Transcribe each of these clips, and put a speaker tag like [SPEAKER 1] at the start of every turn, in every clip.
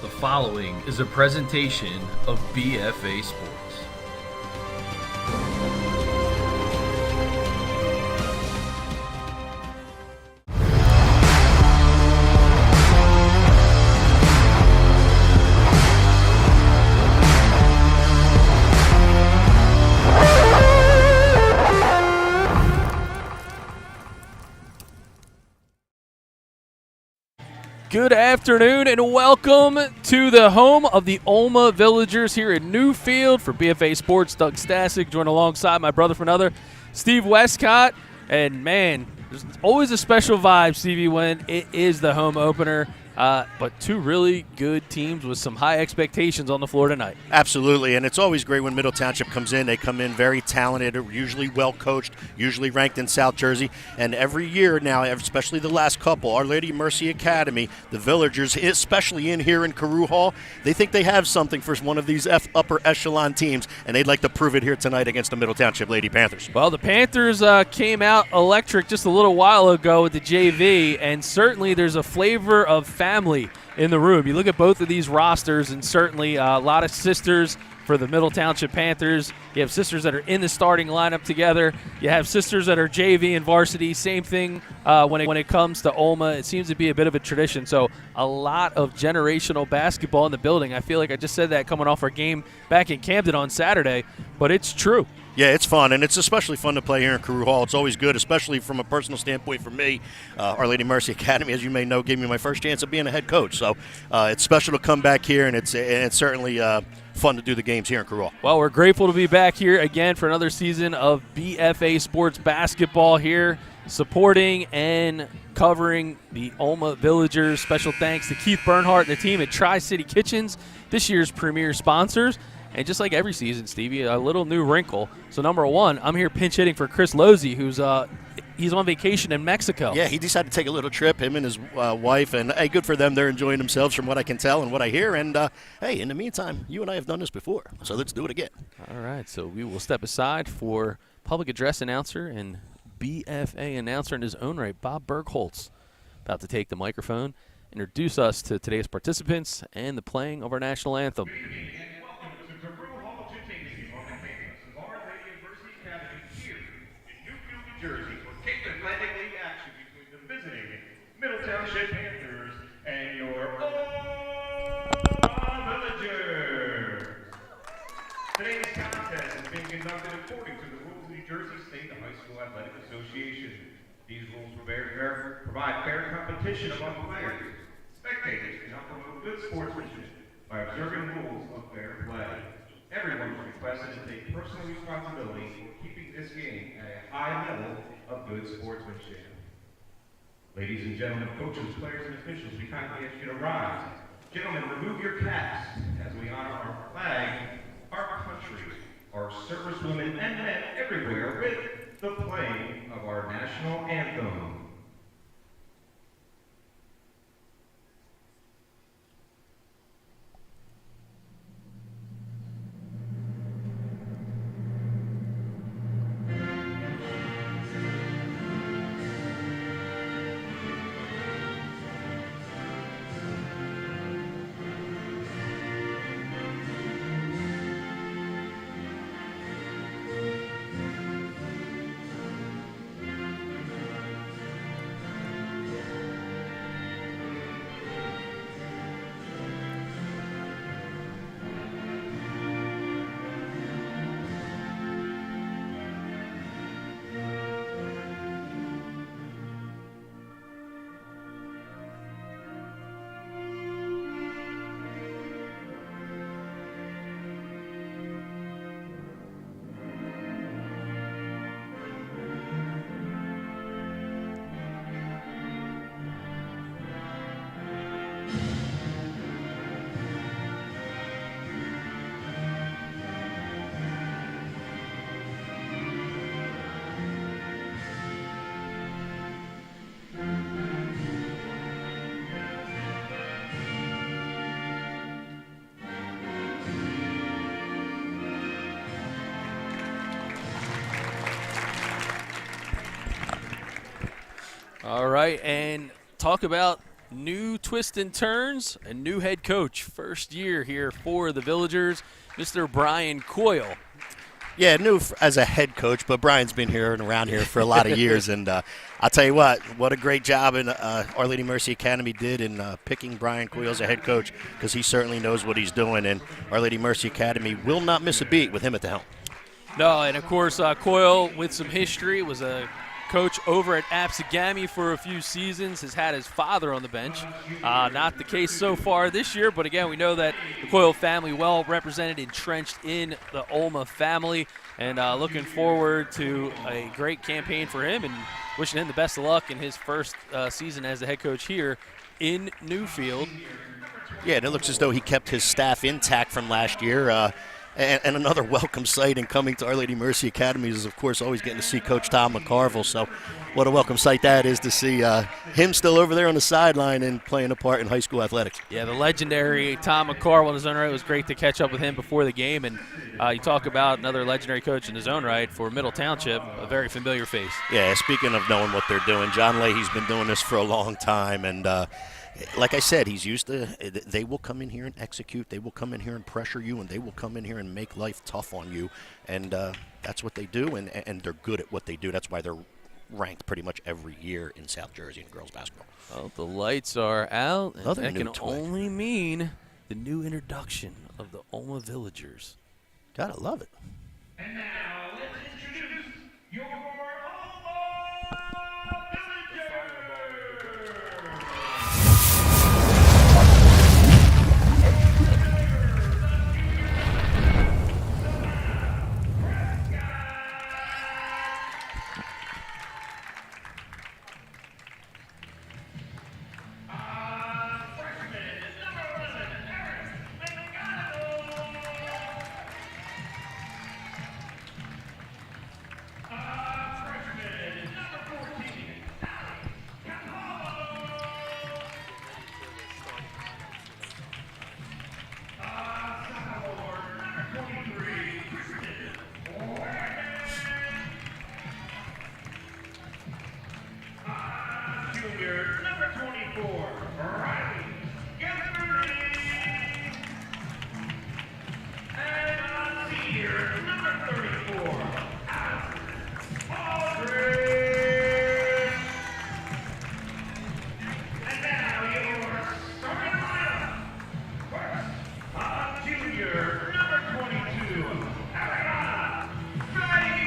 [SPEAKER 1] The following is a presentation of BFA Sports.
[SPEAKER 2] Good afternoon and welcome to the home of the OLMA Villagers here in Newfield. For BFA Sports, Doug Stasic, joined alongside my brother from another, Steve Westcott. And man, there's always a special vibe, Stevie, when it is the home opener. But two really good teams with some high expectations on the floor tonight.
[SPEAKER 3] Absolutely, and it's always great when Middle Township comes in. They come in very talented, usually well coached, usually ranked in South Jersey. And every year now, especially the last couple, Our Lady Mercy Academy, the Villagers, especially in here in Carew Hall, they think they have something for one of these upper echelon teams, and they'd like to prove it here tonight against the Middle Township Lady Panthers.
[SPEAKER 2] Well, the Panthers came out electric just a little while ago with the JV, and certainly there's a flavor of family in the room. You look at both of these rosters, and certainly a lot of sisters for the Middle Township Panthers. You have sisters that are in the starting lineup together. You have sisters that are JV and varsity. Same thing when it comes to OLMA. It seems to be a bit of a tradition. So a lot of generational basketball in the building. I feel like I just said that coming off our game back in Camden on Saturday, but it's true.
[SPEAKER 3] Yeah, it's fun, and it's especially fun to play here in Carew Hall. It's always good, especially from a personal standpoint for me. Our Lady Mercy Academy, as you may know, gave me my first chance of being a head coach. So it's special to come back here, and it's certainly fun to do the games here in Carew Hall.
[SPEAKER 2] Well, we're grateful to be back here again for another season of BFA Sports Basketball here, supporting and covering the OLMA Villagers. Special thanks to Keith Bernhardt and the team at Tri-City Kitchens, this year's premier sponsors. And just like every season, Stevie, a little new wrinkle. So, number one, I'm here pinch hitting for Chris Lozzi, who's he's on vacation in Mexico.
[SPEAKER 3] Yeah, he decided to take a little trip, him and his wife. And, hey, good for them. They're enjoying themselves from what I can tell and what I hear. And, hey, in the meantime, you and I have done this before, so let's do it again.
[SPEAKER 2] All right, so we will step aside for public address announcer and BFA announcer in his own right, Bob Bergholtz, about to take the microphone, introduce us to today's participants and the playing of our national anthem.
[SPEAKER 4] Jersey for Cape Atlantic League action between the visiting Middle Township Panthers and your OLMA Villagers. Today's contest is being conducted according to the rules of the New Jersey State High School Athletic Association. These rules provide fair competition among players. Spectators can help promote good sportsmanship by observing rules of fair play. Everyone is requested to take personal responsibility for keeping this game at a high level of good sportsmanship. Ladies and gentlemen, coaches, players, and officials, we kindly ask you to rise. Gentlemen, remove your caps as we honor our flag, our country, our servicewomen and men everywhere with the playing of our national anthem.
[SPEAKER 2] All right, and talk about new twists and turns, a new head coach. First year here for the Villagers, Mr. Brian Coyle.
[SPEAKER 3] Yeah, new as a head coach, but Brian's been here and around here for a lot of years. And I'll tell you what a great job Our Lady Mercy Academy did in picking Brian Coyle as a head coach, because he certainly knows what he's doing. And Our Lady Mercy Academy will not miss a beat with him at the helm.
[SPEAKER 2] No, and of course, Coyle, with some history, was a coach over at Absegami for a few seasons, has had his father on the bench. Not the case so far this year, but again, we know that the Coyle family well represented, entrenched in the OLMA family, and looking forward to a great campaign for him and wishing him the best of luck in his first season as the head coach here in Newfield.
[SPEAKER 3] Yeah, and it looks as though he kept his staff intact from last year. And another welcome sight in coming to Our Lady Mercy Academy is, of course, always getting to see Coach Tom McCarville. So what a welcome sight that is to see him still over there on the sideline and playing a part in high school athletics.
[SPEAKER 2] Yeah, the legendary Tom McCarville in his own right. It was great to catch up with him before the game. And you talk about another legendary coach in his own right for Middle Township, a very familiar face.
[SPEAKER 3] Yeah, speaking of knowing what they're doing, John Leahy's been doing this for a long time. And like I said, he's used to – they will come in here and execute. They will come in here and pressure you, and they will come in here and make life tough on you. And that's what they do, and they're good at what they do. That's why they're ranked pretty much every year in South Jersey in girls basketball.
[SPEAKER 2] Well, the lights are out, and
[SPEAKER 3] Another
[SPEAKER 2] that
[SPEAKER 3] new
[SPEAKER 2] can
[SPEAKER 3] toy.
[SPEAKER 2] only mean the new introduction of the OLMA Villagers.
[SPEAKER 3] Gotta love it.
[SPEAKER 4] And now let's introduce your OLMA Villagers. Junior, number 24, Riley Gethard. And senior, number 34, Aldridge. And now your starting lineup. First, junior, number 22, Ariana Freddy.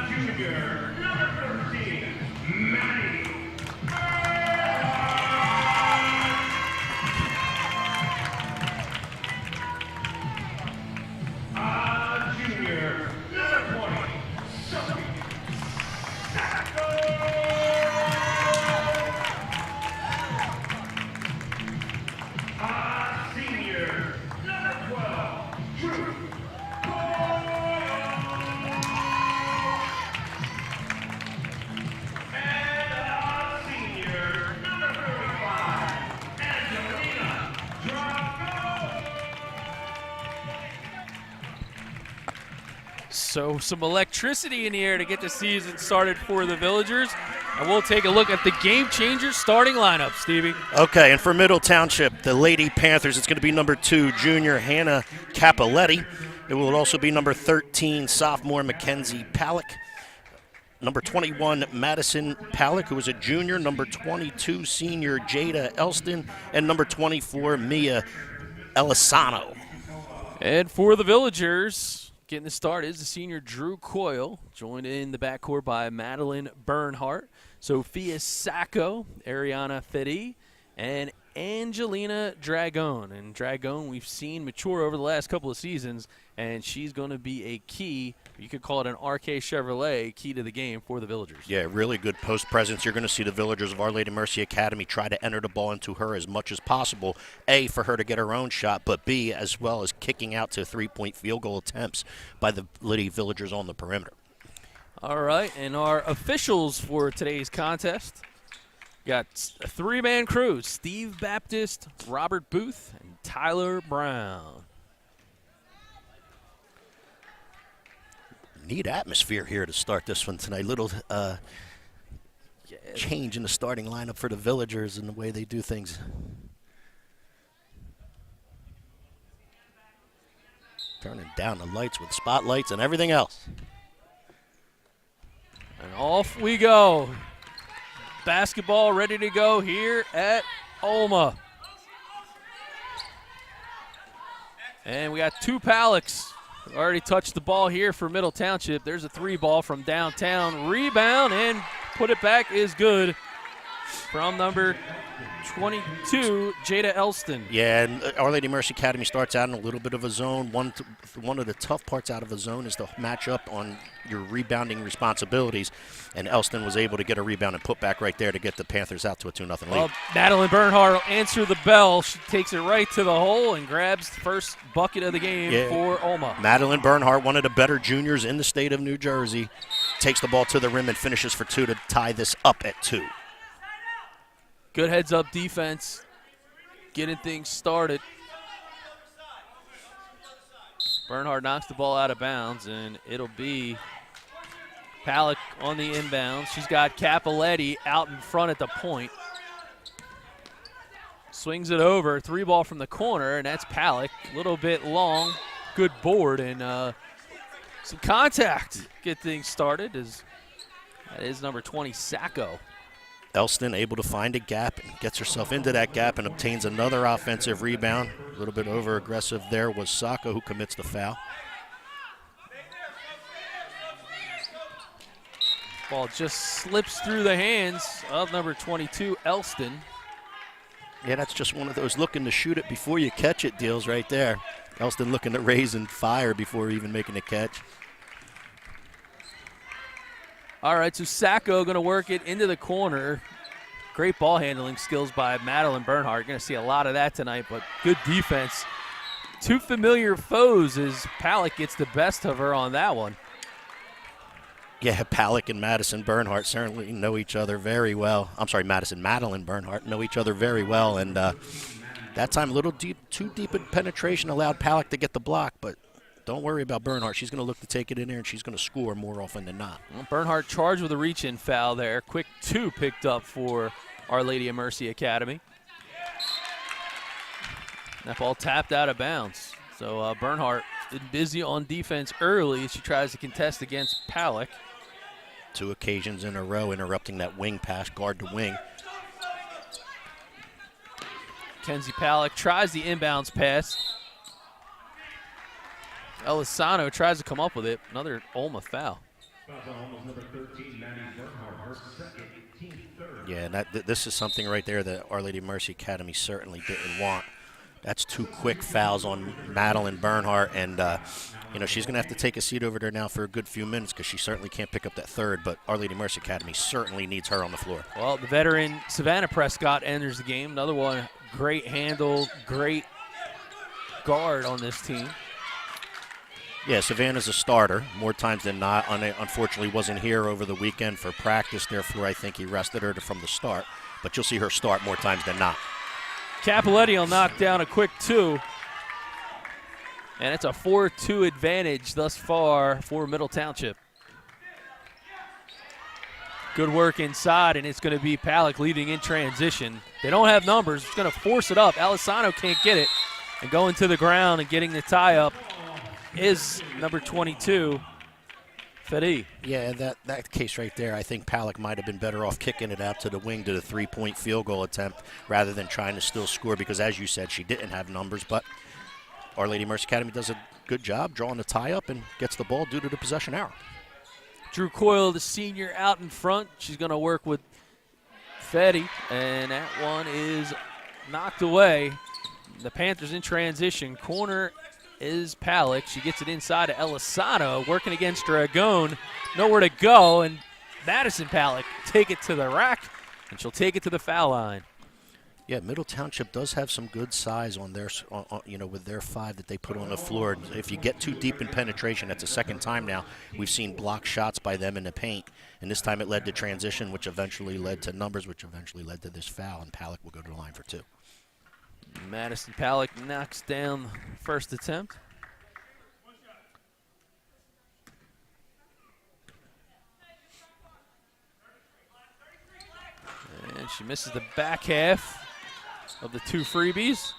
[SPEAKER 4] Junior, number 13, Maddie. Junior, number 20, Sophie Sacco. Senior, number 12, Drew Coyle. And senior, number 35, Angelina Drago.
[SPEAKER 2] So some electricity in the air to get the season started for the Villagers. And we'll take a look at the game changer starting lineup, Stevie.
[SPEAKER 3] Okay, and for Middle Township, the Lady Panthers, it's going to be number 2, junior Hannah Capoletti. It will also be number 13, sophomore Mackenzie Palick. Number 21, Madison Palick, who is a junior. Number 22, senior Jada Elston. And number 24, Mia Elisano.
[SPEAKER 2] And for the Villagers, getting the start is the senior Drew Coyle, joined in the backcourt by Madeline Bernhardt, Sophia Sacco, Ariana Fedi, and Angelina Dragon. And Dragon we've seen mature over the last couple of seasons, and she's going to be a key, you could call it an RK Chevrolet, key to the game for the Villagers.
[SPEAKER 3] Yeah, really good post presence. You're going to see the Villagers of Our Lady Mercy Academy try to enter the ball into her as much as possible, A, for her to get her own shot, but B, as well as kicking out to 3-point field goal attempts by the Lady Villagers on the perimeter.
[SPEAKER 2] All right, and our officials for today's contest got a three-man crew: Steve Baptist, Robert Booth, and Tyler Brown.
[SPEAKER 3] Neat atmosphere here to start this one tonight. Little change in the starting lineup for the Villagers and the way they do things. Turning down the lights with spotlights and everything else.
[SPEAKER 2] And off we go. Basketball ready to go here at OLMA. And we got two Palicks. Already touched the ball here for Middle Township. There's a 3-ball from downtown. Rebound and put it back is good from number 22, Jada Elston.
[SPEAKER 3] Yeah, and Our Lady Mercy Academy starts out in a little bit of a zone. One of the tough parts out of a zone is to match up on your rebounding responsibilities, and Elston was able to get a rebound and put back right there to get the Panthers out to a 2-0 lead.
[SPEAKER 2] Well, Madeline Bernhardt will answer the bell. She takes it right to the hole and grabs the first bucket of the game for OLMA.
[SPEAKER 3] Madeline Bernhardt, one of the better juniors in the state of New Jersey, takes the ball to the rim and finishes for 2 to tie this up at 2.
[SPEAKER 2] Good heads-up defense, getting things started. Bernhardt knocks the ball out of bounds, and it'll be Palick on the inbound. She's got Capoletti out in front at the point. Swings it over, 3-ball from the corner, and that's Palick. A little bit long, good board, and some contact. Get things started. That is number 20, Sacco.
[SPEAKER 3] Elston able to find a gap and gets herself into that gap and obtains another offensive rebound. A little bit over-aggressive there was Sacco, who commits the foul.
[SPEAKER 2] Ball just slips through the hands of number 22, Elston.
[SPEAKER 3] Yeah, that's just one of those looking to shoot it before you catch it deals right there. Elston looking to raise and fire before even making a catch.
[SPEAKER 2] All right, so Sacco going to work it into the corner. Great ball handling skills by Madeline Bernhardt. Going to see a lot of that tonight, but good defense. Two familiar foes as Palick gets the best of her on that one.
[SPEAKER 3] Yeah, Palick and Madison Bernhardt certainly know each other very well. I'm sorry, Madeline Bernhardt know each other very well, and that time a little too deep in penetration allowed Palick to get the block, but don't worry about Bernhardt. She's going to look to take it in there, and she's going to score more often than not.
[SPEAKER 2] Well, Bernhardt charged with a reach-in foul there. Quick 2 picked up for Our Lady of Mercy Academy. That ball tapped out of bounds. So Bernhardt been busy on defense early as she tries to contest against Palick.
[SPEAKER 3] 2 occasions in a row interrupting that wing pass, guard to wing.
[SPEAKER 2] Kenzie Palick tries the inbounds pass. Elisano tries to come up with it. Another OLMA foul.
[SPEAKER 3] Yeah, and this is something right there that Our Lady of Mercy Academy certainly didn't want. That's 2 quick fouls on Madeline Bernhardt, and she's going to have to take a seat over there now for a good few minutes because she certainly can't pick up that third, but Our Lady of Mercy Academy certainly needs her on the floor.
[SPEAKER 2] Well, the veteran Savannah Prescott enters the game. Another one, great handle, great guard on this team.
[SPEAKER 3] Yeah, Savannah's a starter more times than not. Unfortunately, wasn't here over the weekend for practice. Therefore, I think he rested her from the start. But you'll see her start more times than not.
[SPEAKER 2] Capoletti will knock down a quick 2. And it's a 4-2 advantage thus far for Middle Township. Good work inside, and it's going to be Palick leading in transition. They don't have numbers. It's going to force it up. Elisano can't get it. And going to the ground and getting the tie-up is number 22, Fedi.
[SPEAKER 3] Yeah, that case right there, I think Palick might have been better off kicking it out to the wing to the 3-point field goal attempt rather than trying to still score because, as you said, she didn't have numbers. But Our Lady Mercy Academy does a good job drawing the tie-up and gets the ball due to the possession arrow.
[SPEAKER 2] Drew Coyle, the senior, out in front. She's going to work with Fedi, and that one is knocked away. The Panthers in transition. Corner is Palick. She gets it inside to Elisano, working against Dragon. Nowhere to go, and Madison Palick take it to the rack, and she'll take it to the foul line.
[SPEAKER 3] Yeah, Middle Township does have some good size on their, with their 5 that they put on the floor. If you get too deep in penetration, that's the second time now we've seen block shots by them in the paint, and this time it led to transition, which eventually led to numbers, which eventually led to this foul, and Palick will go to the line for 2.
[SPEAKER 2] Madison Palick knocks down the first attempt. She misses the back half of the 2 freebies.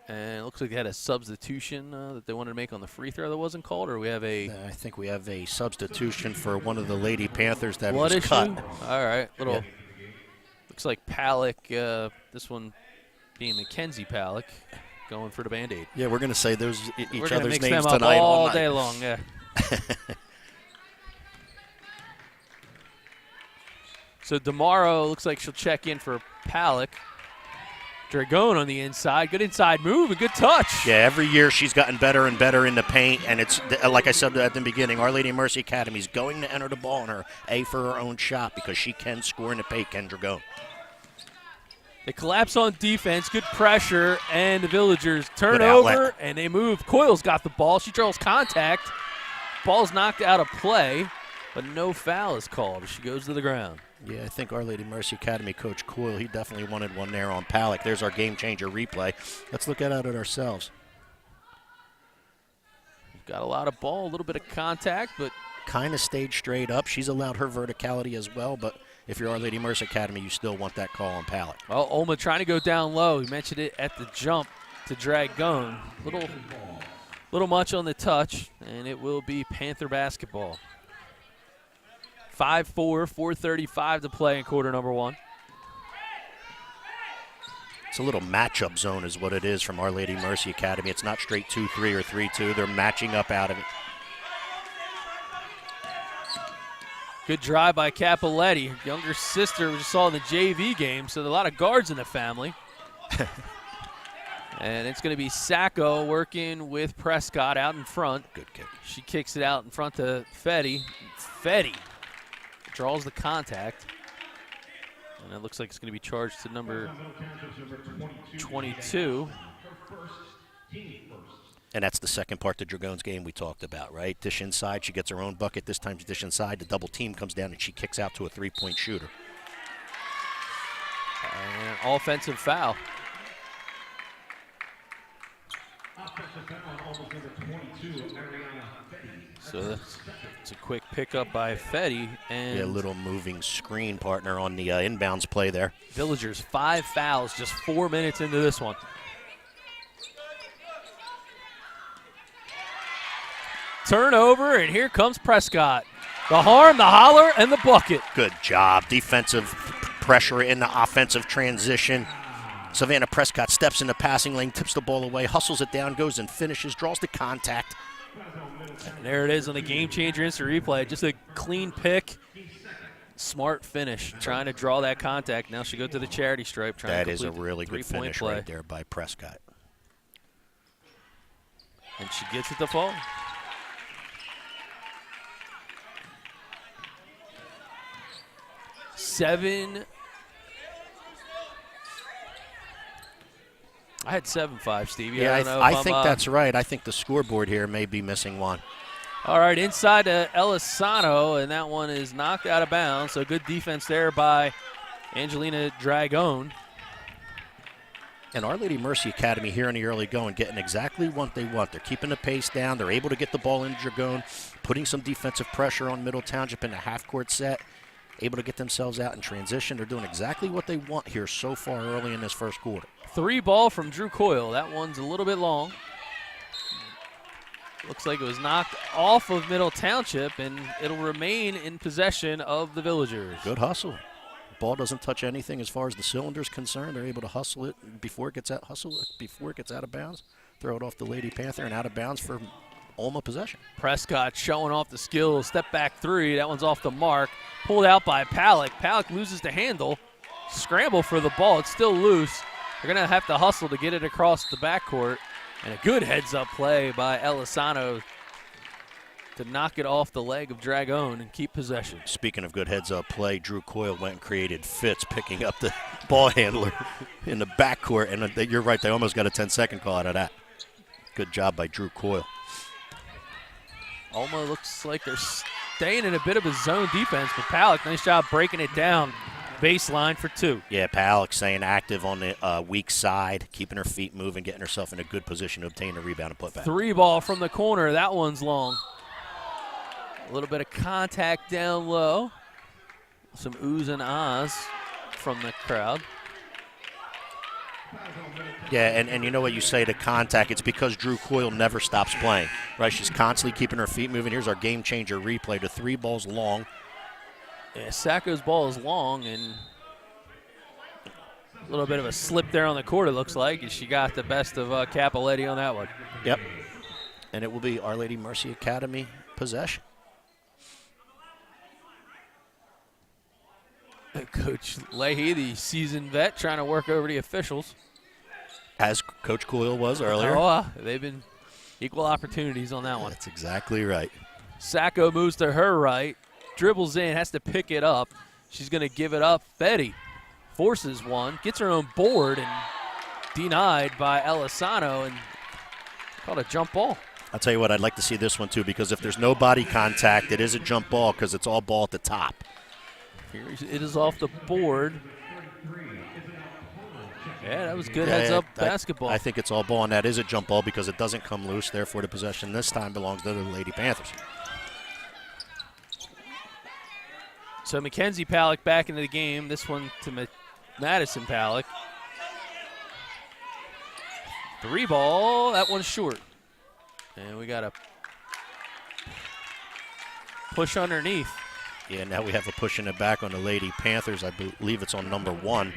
[SPEAKER 2] And it looks like they had a substitution that they wanted to make on the free throw that wasn't called, or we have a...
[SPEAKER 3] I think we have a substitution for one of the Lady Panthers that
[SPEAKER 2] blood
[SPEAKER 3] was
[SPEAKER 2] issue?
[SPEAKER 3] cut.
[SPEAKER 2] All right. Little.
[SPEAKER 3] Yeah.
[SPEAKER 2] Looks like Palak, this one being Mackenzie Palak, going for the Band-Aid.
[SPEAKER 3] Yeah, we're going to say those
[SPEAKER 2] We're
[SPEAKER 3] each
[SPEAKER 2] gonna
[SPEAKER 3] other's
[SPEAKER 2] mix
[SPEAKER 3] names
[SPEAKER 2] them up
[SPEAKER 3] tonight
[SPEAKER 2] all
[SPEAKER 3] night.
[SPEAKER 2] day long, yeah. So tomorrow looks like she'll check in for Palak. Dragon on the inside. Good inside move, a good touch.
[SPEAKER 3] Yeah, every year she's gotten better and better in the paint, and it's like I said at the beginning, Our Lady of Mercy Academy is going to enter the ball in her A for her own shot because she can score in the paint, Ken Dragon.
[SPEAKER 2] They collapse on defense, good pressure, and the Villagers turn
[SPEAKER 3] Good
[SPEAKER 2] over,
[SPEAKER 3] outlet.
[SPEAKER 2] and they move. Coyle's got the ball. She draws contact. Ball's knocked out of play, but no foul is called as she goes to the ground.
[SPEAKER 3] Yeah, I think Our Lady Mercy Academy coach Coyle, he definitely wanted one there on Palak. There's our game changer replay. Let's look at it ourselves.
[SPEAKER 2] Got a lot of ball, a little bit of contact, but
[SPEAKER 3] Kind of stayed straight up. She's allowed her verticality as well, but if you're Our Lady Mercy Academy, you still want that call on Palak.
[SPEAKER 2] well, OLMA trying to go down low. We mentioned it at the jump to Dragon. Little much on the touch, and it will be Panther basketball. 5-4, 4:35 to play in quarter number 1.
[SPEAKER 3] It's a little matchup zone is what it is from Our Lady Mercy Academy. It's not straight 2-3 or 3-2. They're matching up out of it.
[SPEAKER 2] Good drive by Capoletti. Her younger sister we just saw in the JV game, so there are a lot of guards in the family. And it's going to be Sacco working with Prescott out in front.
[SPEAKER 3] Good kick.
[SPEAKER 2] She kicks it out in front to Fetty. Fetty draws the contact. And it looks like it's going to be charged to number 22.
[SPEAKER 3] And that's the second part of Dragon's game we talked about, right? Dish inside, she gets her own bucket. This time she dish inside, the double team comes down and she kicks out to a three-point shooter.
[SPEAKER 2] And offensive foul. So it's a quick pickup by Fetty. And
[SPEAKER 3] Yeah, a little moving screen partner on the inbounds play there.
[SPEAKER 2] Villagers 5 fouls, just 4 minutes into this one. Turnover, and here comes Prescott. The harm, the holler, and the bucket.
[SPEAKER 3] Good job. Defensive pressure in the offensive transition. Savannah Prescott steps in the passing lane, tips the ball away, hustles it down, goes and finishes, draws the contact.
[SPEAKER 2] And there it is on the game changer instant replay. Just a clean pick. Smart finish, trying to draw that contact. Now she goes to the charity stripe.
[SPEAKER 3] That is a really good finish
[SPEAKER 2] play.
[SPEAKER 3] right there by Prescott.
[SPEAKER 2] And she gets it to fall. I had 7-5, Stevie.
[SPEAKER 3] Yeah,
[SPEAKER 2] I don't know
[SPEAKER 3] I
[SPEAKER 2] if
[SPEAKER 3] think
[SPEAKER 2] I'm,
[SPEAKER 3] that's right. I think the scoreboard here may be missing one.
[SPEAKER 2] All right, inside to Elisano, and that one is knocked out of bounds. So good defense there by Angelina Dragon.
[SPEAKER 3] And Our Lady Mercy Academy here in the early going, getting exactly what they want. They're keeping the pace down. They're able to get the ball in Dragon, putting some defensive pressure on Middle Township in the half-court set, able to get themselves out in transition. They're doing exactly what they want here so far early in this first quarter.
[SPEAKER 2] 3 ball from Drew Coyle. That one's a little bit long. Looks like it was knocked off of Middle Township, and it'll remain in possession of the Villagers.
[SPEAKER 3] Good hustle. Ball doesn't touch anything as far as the cylinder's concerned. They're able to hustle it before it gets out, of bounds, throw it off the Lady Panther and out of bounds for OLMA possession.
[SPEAKER 2] Prescott showing off the skills. Step back 3. That one's off the mark. Pulled out by Palak. Palak loses the handle. Scramble for the ball. It's still loose. They're going to have to hustle to get it across the backcourt. And a good heads-up play by Elisano to knock it off the leg of Dragon and keep possession.
[SPEAKER 3] Speaking of good heads-up play, Drew Coyle went and created fits, picking up the ball handler in the backcourt. And you're right, they almost got a 10-second call out of that. Good job by Drew Coyle.
[SPEAKER 2] OLMA looks like they're staying in a bit of a zone defense, but Palak, nice job breaking it down. Baseline for 2.
[SPEAKER 3] Yeah, Palak staying active on the weak side, keeping her feet moving, getting herself in a good position to obtain a rebound and put back.
[SPEAKER 2] 3 ball from the corner. That one's long. A little bit of contact down low. Some oohs and ahs from the crowd.
[SPEAKER 3] Yeah, and you know what you say to contact, it's because Drew Coyle never stops playing, right? She's constantly keeping her feet moving. Here's our game changer replay. The 3 ball's long.
[SPEAKER 2] Yeah, Sacco's ball is long, and a little bit of a slip there on the court, it looks like, and she got the best of Capoletti on that one.
[SPEAKER 3] Yep. And it will be Our Lady Mercy Academy possession.
[SPEAKER 2] Coach Leahy, the seasoned vet, trying to work over the officials.
[SPEAKER 3] As Coach Coyle was earlier.
[SPEAKER 2] Oh, they've been equal opportunities on that one.
[SPEAKER 3] That's exactly right.
[SPEAKER 2] Sacco moves to her right, dribbles in, has to pick it up. She's going to give it up. Fetty forces one, gets her own board, and denied by Elisano, and called a jump ball.
[SPEAKER 3] I'll tell you what, I'd like to see this one too, because if there's no body contact, it is a jump ball because it's all ball at the top.
[SPEAKER 2] Here it is off the board. Yeah, that was good heads-up basketball.
[SPEAKER 3] I think it's all ball, and that is a jump ball because it doesn't come loose. Therefore, the possession this time belongs to the Lady Panthers.
[SPEAKER 2] So Mackenzie Palak back into the game. This one to Madison Palak. 3 ball. That one's short. And we got a push underneath.
[SPEAKER 3] Yeah, now we have a push in the back on the Lady Panthers. I believe it's on number 1.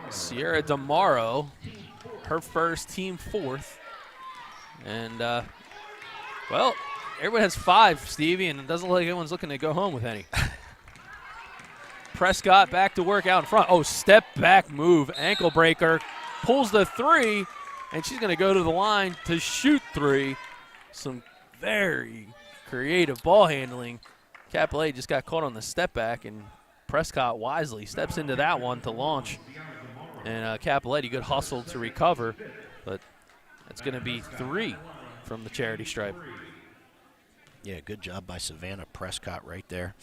[SPEAKER 2] Sierra DeMauro, her first, team 4th. And, well, everyone has 5, Stevie, and it doesn't look like anyone's looking to go home with any. Prescott back to work out in front. Oh, step back move, ankle breaker, pulls the 3, and she's going to go to the line to shoot 3. Some very creative ball handling. Capoletti just got caught on the step back, and Prescott wisely steps into that one to launch. And Capoletti, good hustle to recover, but that's going to be 3 from the charity stripe.
[SPEAKER 3] Yeah, good job by Savannah Prescott right there.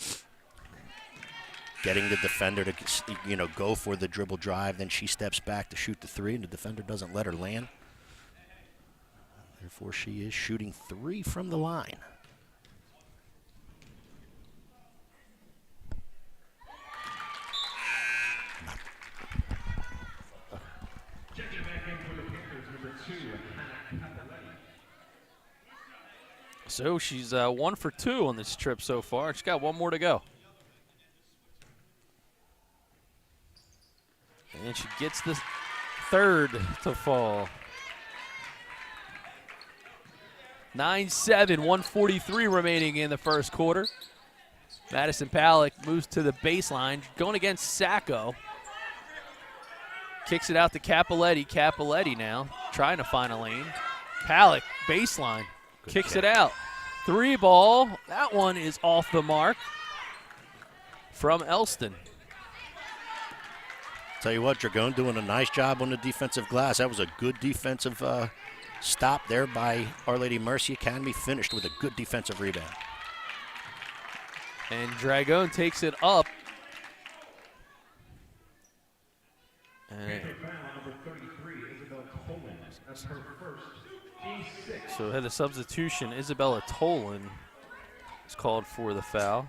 [SPEAKER 3] Getting the defender to, go for the dribble drive. Then she steps back to shoot the 3, and the defender doesn't let her land. Therefore, she is shooting 3 from the line.
[SPEAKER 2] So she's 1 for 2 on this trip so far. She's got 1 more to go. And she gets the 3rd to fall. 9-7, 1:43 remaining in the first quarter. Madison Palak moves to the baseline, going against Sacco. Kicks it out to Capoletti. Capoletti now trying to find a lane. Palak, baseline, kicks it out. 3 ball. That one is off the mark from Elston.
[SPEAKER 3] Tell you what, Dragon doing a nice job on the defensive glass. That was a good defensive stop there by Our Lady Mercy Academy. Finished with a good defensive rebound.
[SPEAKER 2] And Dragon takes it up. So had a substitution. Isabella Tolan is called for the foul.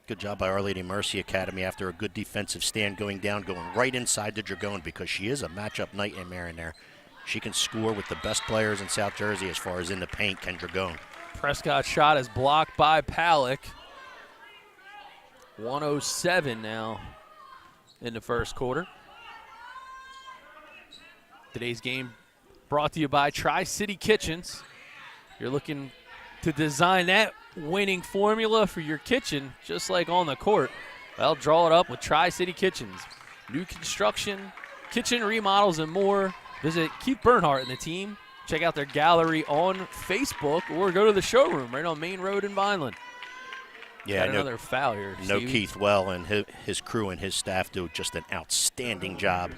[SPEAKER 3] Good job by Our Lady Mercy Academy after a good defensive stand going right inside the Dragon, because she is a matchup nightmare in there. She can score with the best players in South Jersey as far as in the paint can Dragon.
[SPEAKER 2] Prescott's shot is blocked by Palak. 1:07 now in the first quarter. Today's game brought to you by Tri-City Kitchens. You're looking to design that winning formula for your kitchen, just like on the court. Well, draw it up with Tri-City Kitchens. New construction, kitchen remodels, and more. Visit Keith Bernhardt and the team. Check out their gallery on Facebook, or go to the showroom right on Main Road in Vineland.
[SPEAKER 3] Yeah,
[SPEAKER 2] another foul here.
[SPEAKER 3] No, Keith Well and his crew and his staff do just an outstanding job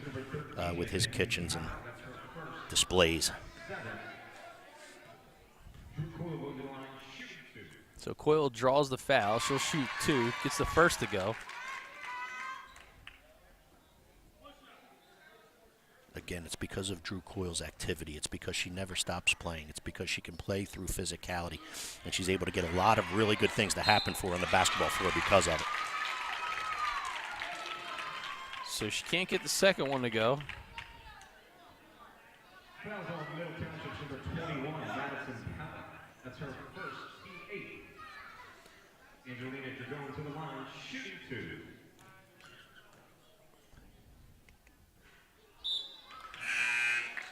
[SPEAKER 3] with his kitchens and displays.
[SPEAKER 2] So Coyle draws the foul. She'll shoot 2, gets the first to go.
[SPEAKER 3] Again, it's because of Drew Coyle's activity. It's because she never stops playing. It's because she can play through physicality, and she's able to get a lot of really good things to happen for her on the basketball floor because of it.
[SPEAKER 2] So she can't get the second one to go.
[SPEAKER 4] Fouls on Middle Township's number 21, Madison Powell. That's her first, team 8. Angelina, you're going to the line, shooting 2.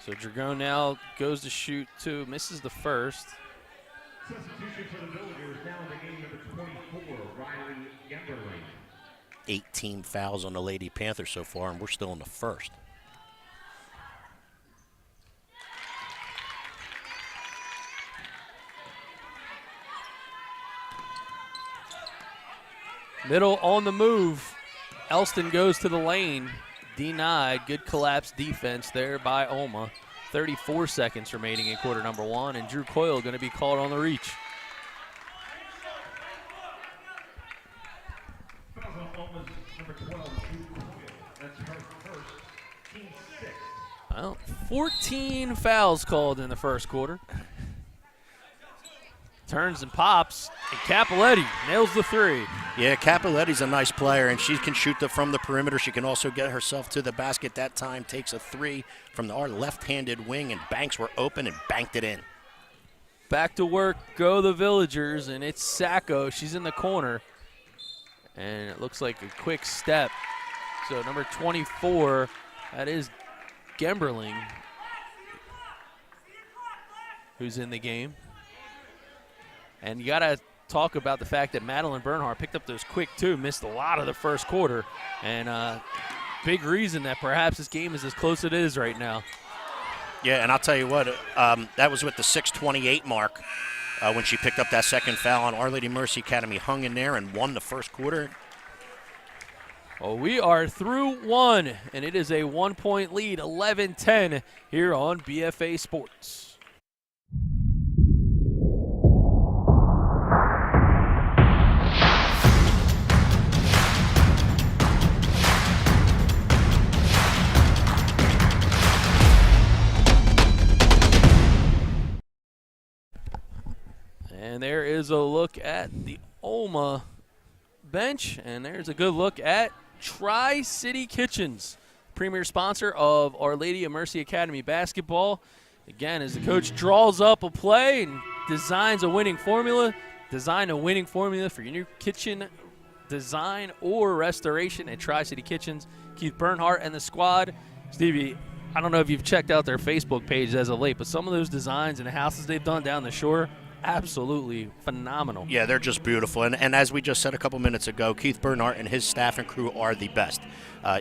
[SPEAKER 2] So Dragone now goes to shoot 2, misses the first.
[SPEAKER 4] Substitution for the Villagers, now in the game number 24, Riley Gemberling.
[SPEAKER 3] 18 fouls on the Lady Panthers so far, and we're still in the first.
[SPEAKER 2] Middle on the move. Elston goes to the lane. Denied. Good collapse defense there by OLMA. 34 seconds remaining in quarter number 1, and Drew Coyle going to be called on the reach.
[SPEAKER 4] Fouls on OLMA's number 12, Drew Coyle. That's her first, team 6.
[SPEAKER 2] Well, 14 fouls called in the first quarter. Turns and pops, and Capoletti nails the 3.
[SPEAKER 3] Yeah, Capoletti's a nice player, and she can shoot from the perimeter. She can also get herself to the basket. That time takes a 3 from our left-handed wing, and Banks were open and banked it in.
[SPEAKER 2] Back to work go the Villagers, and it's Sacco. She's in the corner, and it looks like a quick step. So number 24, that is Gemberling, who's in the game. And you got to talk about the fact that Madeline Bernhardt picked up those quick 2, missed a lot of the first quarter, and big reason that perhaps this game is as close as it is right now.
[SPEAKER 3] Yeah, and I'll tell you what, that was with the 6:28 mark when she picked up that second foul, and Our Lady Mercy Academy hung in there and won the first quarter.
[SPEAKER 2] Well, we are through 1, and it is a 1-point lead, 11-10 here on BFA Sports. And there is a look at the OLMA bench, and there's a good look at Tri-City Kitchens, premier sponsor of Our Lady of Mercy Academy basketball. Again, as the coach draws up a play and designs a winning formula, design a winning formula for your new kitchen design or restoration at Tri-City Kitchens. Keith Bernhardt and the squad. Stevie, I don't know if you've checked out their Facebook page as of late, but some of those designs and the houses they've done down the shore, absolutely phenomenal.
[SPEAKER 3] Yeah, they're just beautiful. And as we just said a couple minutes ago, Keith Bernhardt and his staff and crew are the best.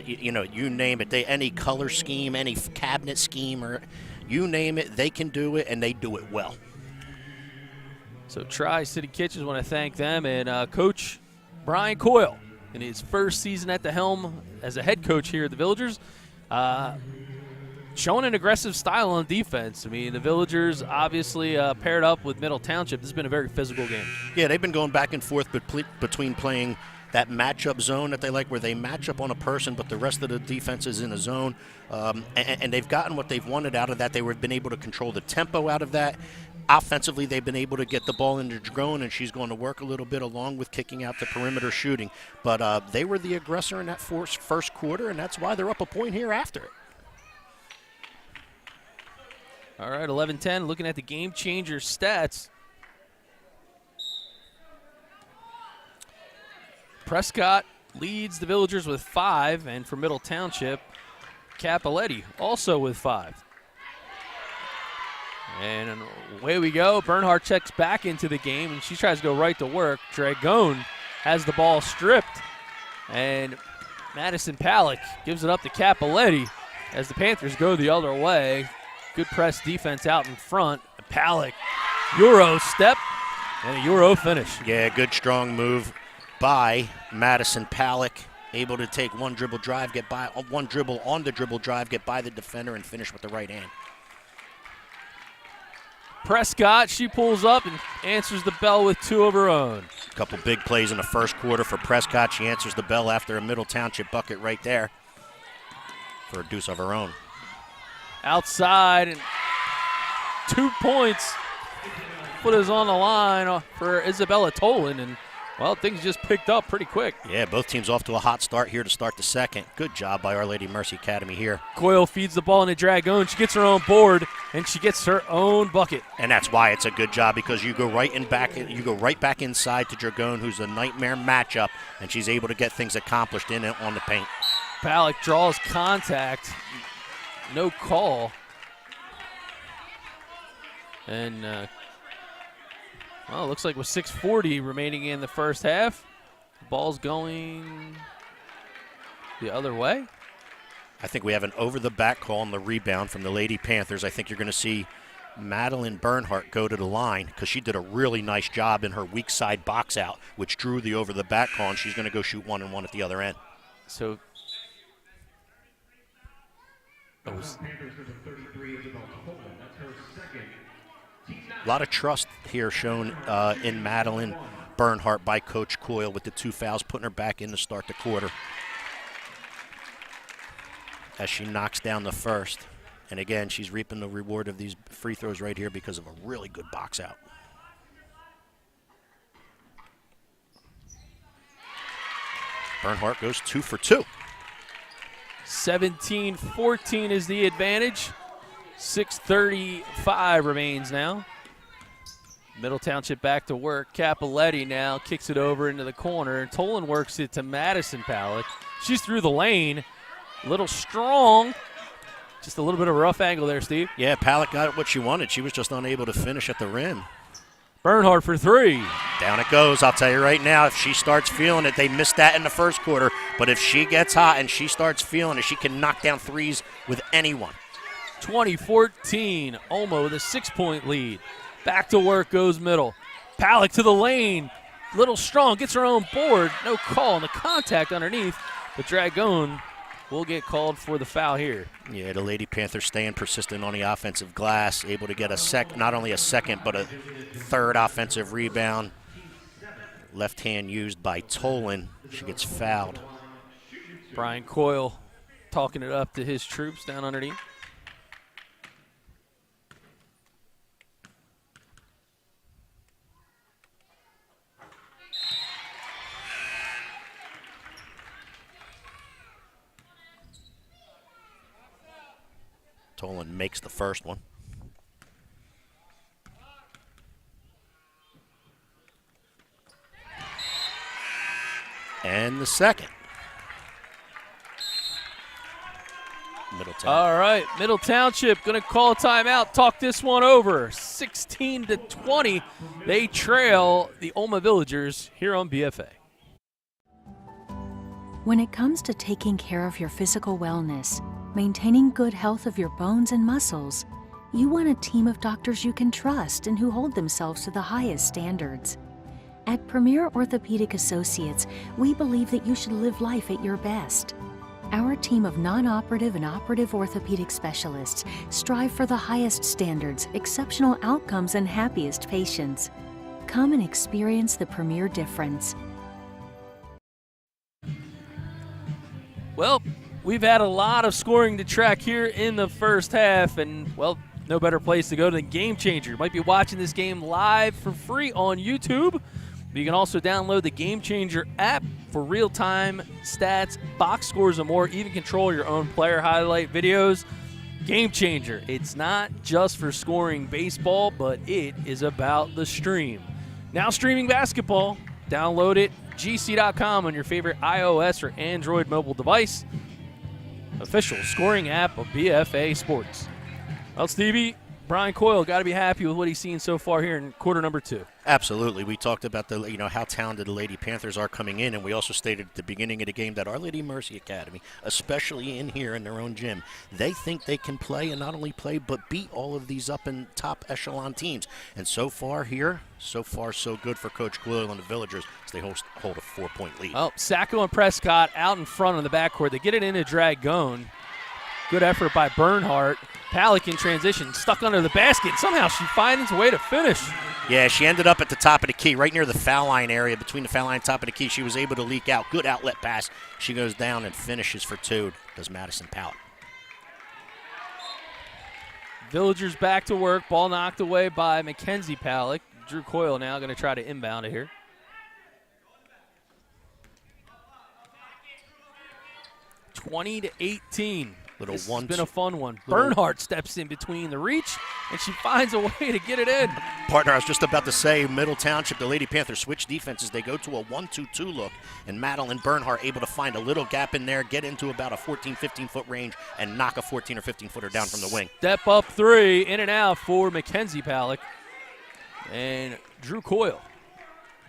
[SPEAKER 3] You name it. Any color scheme, any cabinet scheme, or you name it, they can do it, and they do it well.
[SPEAKER 2] So Tri-City Kitchens, want to thank them. And Coach Brian Coyle, in his first season at the helm as a head coach here at the Villagers, showing an aggressive style on defense. I mean, the Villagers obviously paired up with Middle Township. This has been a very physical game. Yeah,
[SPEAKER 3] they've been going back and forth between playing that matchup zone that they like, where they match up on a person, but the rest of the defense is in a zone. And they've gotten what they've wanted out of that. They've been able to control the tempo out of that. Offensively, they've been able to get the ball into Dragone, and she's going to work a little bit along with kicking out the perimeter shooting. But they were the aggressor in that first quarter, and that's why they're up a point here after it.
[SPEAKER 2] All right, 11-10, looking at the game changer stats. Prescott leads the Villagers with 5, and for Middle Township, Capoletti also with 5. And away we go. Bernhardt checks back into the game, and she tries to go right to work. Dragone has the ball stripped, and Madison Palick gives it up to Capoletti as the Panthers go the other way. Good press defense out in front. Palick, Euro step, and a Euro finish.
[SPEAKER 3] Yeah, good strong move by Madison Palick. Able to take one dribble drive, get by one dribble on the dribble drive, get by the defender, and finish with the right hand.
[SPEAKER 2] Prescott, she pulls up and answers the bell with 2 of her own.
[SPEAKER 3] A couple big plays in the first quarter for Prescott. She answers the bell after a Middle Township bucket right there for a deuce of her own.
[SPEAKER 2] outside, and 2 points. Foot is on the line for Isabella Tolan, and, well, things just picked up pretty quick.
[SPEAKER 3] Yeah, both teams off to a hot start here to start the second. Good job by Our Lady Mercy Academy here.
[SPEAKER 2] Coyle feeds the ball into Dragon. She gets her own board, and she gets her own bucket.
[SPEAKER 3] And that's why it's a good job, because you go right back inside to Dragon, who's a nightmare matchup, and she's able to get things accomplished in and on the paint.
[SPEAKER 2] Palick draws contact. No call. And, well, it looks like with 6:40 remaining in the first half, the ball's going the other way.
[SPEAKER 3] I think we have an over-the-back call on the rebound from the Lady Panthers. I think you're going to see Madeline Bernhardt go to the line, because she did a really nice job in her weak side box out, which drew the over-the-back call, and she's going to go shoot 1-and-1 at the other end.
[SPEAKER 2] So,
[SPEAKER 3] a lot of trust here shown in Madeline Bernhardt by Coach Coyle with the 2 fouls, putting her back in to start the quarter as she knocks down the first. And again, she's reaping the reward of these free throws right here because of a really good box out. Bernhardt goes 2 for 2.
[SPEAKER 2] 17-14 is the advantage. 6:35 remains now. Middle Township back to work. Capoletti now kicks it over into the corner. Tolan works it to Madison Palick. She's through the lane. A little strong. Just a little bit of a rough angle there, Steve.
[SPEAKER 3] Yeah, Palick got what she wanted. She was just unable to finish at the rim.
[SPEAKER 2] Bernhardt for 3.
[SPEAKER 3] Down it goes. I'll tell you right now, if she starts feeling it, they missed that in the first quarter, but if she gets hot and she starts feeling it, she can knock down threes with anyone.
[SPEAKER 2] 20-14, OLMA with a 6-point lead. Back to work goes middle. Palick to the lane. Little strong, gets her own board. No call on the contact underneath, but Dragon will get called for the foul here.
[SPEAKER 3] Yeah, the Lady Panthers staying persistent on the offensive glass, able to get not only a second, but a third offensive rebound. Left hand used by Tolan. She gets fouled.
[SPEAKER 2] Brian Coyle talking it up to his troops down underneath.
[SPEAKER 3] Tolan makes the first one. And the second. Middletown.
[SPEAKER 2] All right, Middle Township going to call a timeout, talk this one over. 16-20, they trail the OLMA Villagers here on BFA.
[SPEAKER 5] When it comes to taking care of your physical wellness, maintaining good health of your bones and muscles, you want a team of doctors you can trust and who hold themselves to the highest standards. At Premier Orthopedic Associates, we believe that you should live life at your best. Our team of non-operative and operative orthopedic specialists strive for the highest standards, exceptional outcomes, and happiest patients. Come and experience the Premier difference.
[SPEAKER 2] Well, we've had a lot of scoring to track here in the first half, and, well, no better place to go than Game Changer. You might be watching this game live for free on YouTube, but you can also download the Game Changer app for real-time stats, box scores, and more. Even control your own player highlight videos. Game Changer. It's not just for scoring baseball, but it is about the stream. Now streaming basketball. Download it, gc.com, on your favorite iOS or Android mobile device. Official scoring app of BFA Sports. Well, Stevie, Brian Coyle got to be happy with what he's seen so far here in quarter number 2.
[SPEAKER 3] Absolutely. We talked about how talented the Lady Panthers are coming in, and we also stated at the beginning of the game that Our Lady Mercy Academy, especially in here in their own gym, they think they can play, and not only play, but beat all of these up and top echelon teams. And so far here, so far so good for Coach Coyle and the Villagers as they hold a 4-point lead.
[SPEAKER 2] Oh, Sacco and Prescott out in front on the backcourt. They get it into Dragon. Good effort by Bernhardt. Palick in transition, stuck under the basket. Somehow she finds a way to finish.
[SPEAKER 3] Yeah, she ended up at the top of the key, right near the foul line area, between the foul line and top of the key. She was able to leak out. Good outlet pass. She goes down and finishes for 2. Does Madison Palick.
[SPEAKER 2] Villagers back to work. Ball knocked away by Mackenzie Palick. Drew Coyle now going to try to inbound it here. (20-18). This has been a fun one. Bernhardt steps in between the reach, and she finds a way to get it in.
[SPEAKER 3] Partner, I was just about to say, Middle Township, the Lady Panthers switch defenses. They go to a 1-2-2 look, and Madeline Bernhardt able to find a little gap in there, get into about a 14, 15-foot range, and knock a 14 or 15-footer down from the wing.
[SPEAKER 2] Step up three, in and out for Mackenzie Palick. And Drew Coyle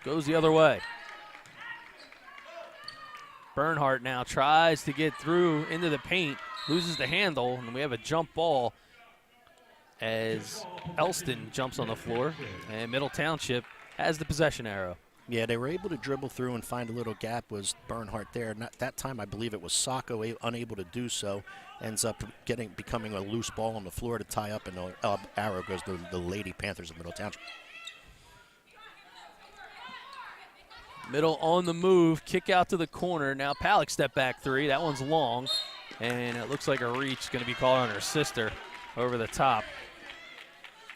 [SPEAKER 2] goes the other way. Bernhardt now tries to get through into the paint, loses the handle, and we have a jump ball as Elston jumps on the floor, and Middle Township has the possession arrow.
[SPEAKER 3] Yeah, they were able to dribble through and find a little gap. Was Bernhardt there? Not that time, I believe it was Sacco unable to do so. Ends up becoming a loose ball on the floor to tie up, and the arrow goes to the Lady Panthers of Middle Township.
[SPEAKER 2] Middle on the move, kick out to the corner. Now Palick step back three. That one's long, and it looks like a reach is going to be called on her sister over the top.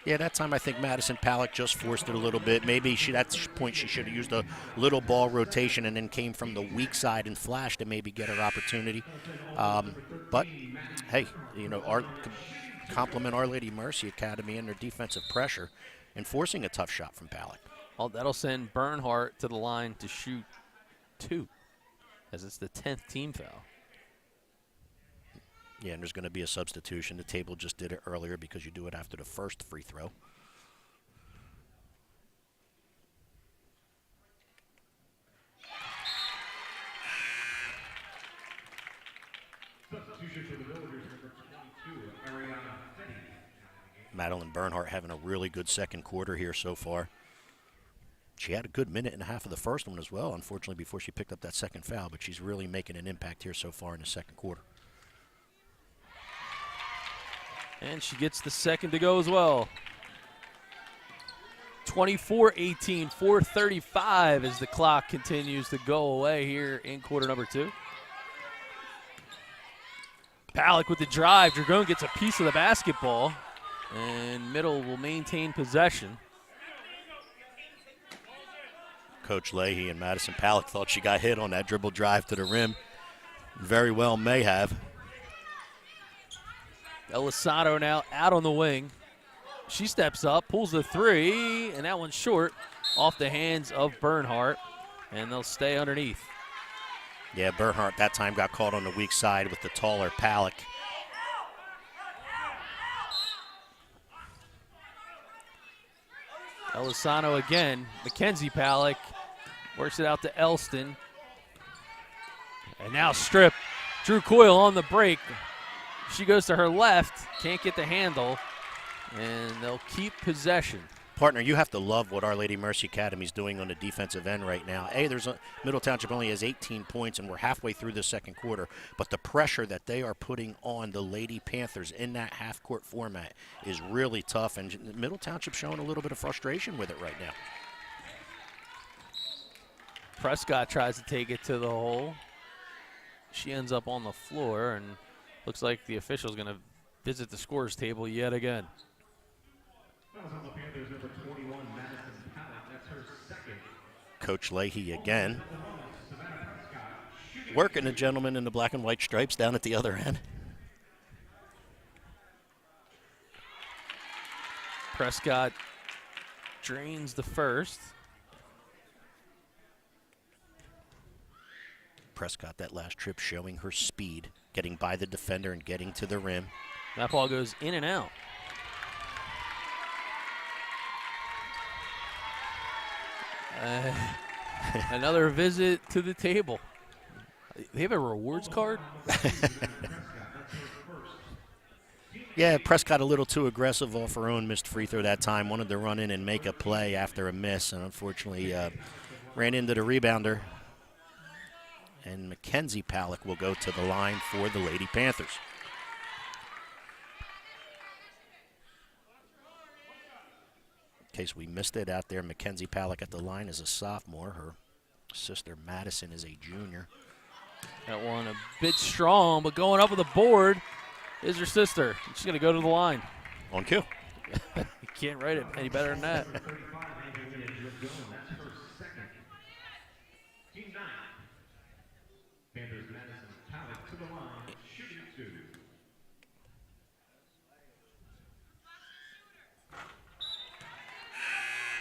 [SPEAKER 3] Yeah, that time I think Madison Palick just forced it a little bit. Maybe that point she should have used a little ball rotation and then came from the weak side and flashed to maybe get her opportunity. But, hey, you know, compliment Our Lady Mercy Academy and their defensive pressure and forcing a tough shot from Palick.
[SPEAKER 2] Well, that'll send Bernhardt to the line to shoot 2, as it's the 10th team foul.
[SPEAKER 3] Yeah, and there's going to be a substitution. The table just did it earlier because you do it after the first free throw.
[SPEAKER 4] Substitution for the Villagers, number 22, Ariana Fetty.
[SPEAKER 3] Madeline Bernhardt having a really good second quarter here so far. She had a good minute and a half of the first one as well, unfortunately, before she picked up that second foul, but she's really making an impact here so far in the second quarter.
[SPEAKER 2] And she gets the second to go as well. 24-18, 4:35 as the clock continues to go away here in quarter number 2. Palick with the drive. Dragon gets a piece of the basketball, and Middle will maintain possession.
[SPEAKER 3] Coach Leahy and Madison Palick thought she got hit on that dribble drive to the rim. Very well may have.
[SPEAKER 2] Elisado now out on the wing. She steps up, pulls the three, and that one's short off the hands of Bernhardt, and they'll stay underneath.
[SPEAKER 3] Yeah, Bernhardt that time got caught on the weak side with the taller Palick.
[SPEAKER 2] Elisano again. Mackenzie Palick works it out to Elston. And now strip. Drew Coyle on the break. She goes to her left, can't get the handle, and they'll keep possession.
[SPEAKER 3] Partner, you have to love what Our Lady Mercy Academy is doing on the defensive end right now. Middle Township only has 18 points, and we're halfway through the second quarter. But the pressure that they are putting on the Lady Panthers in that half-court format is really tough, and Middle Township showing a little bit of frustration with it right now.
[SPEAKER 2] Prescott tries to take it to the hole. She ends up on the floor, and looks like the official's going to visit the scorer's table yet again.
[SPEAKER 3] Coach Leahy again. Working the gentleman in the black and white stripes down at the other end.
[SPEAKER 2] Prescott drains the first.
[SPEAKER 3] Prescott that last trip showing her speed, getting by the defender and getting to the rim.
[SPEAKER 2] That ball goes in and out. Another visit to the table. They have a rewards card?
[SPEAKER 3] Yeah, Prescott a little too aggressive off her own missed free throw that time. Wanted to run in and make a play after a miss, and unfortunately ran into the rebounder. And Mackenzie Palick will go to the line for the Lady Panthers. In case we missed it out there, Mackenzie Palick at the line is a sophomore. Her sister Madison is a junior.
[SPEAKER 2] That one a bit strong, but going up with the board is her sister. She's going to go to the line.
[SPEAKER 3] On cue.
[SPEAKER 2] You can't write it any better than that.
[SPEAKER 4] That's her second. Team 9. Panthers Madison Pallet to the line, shooting 2.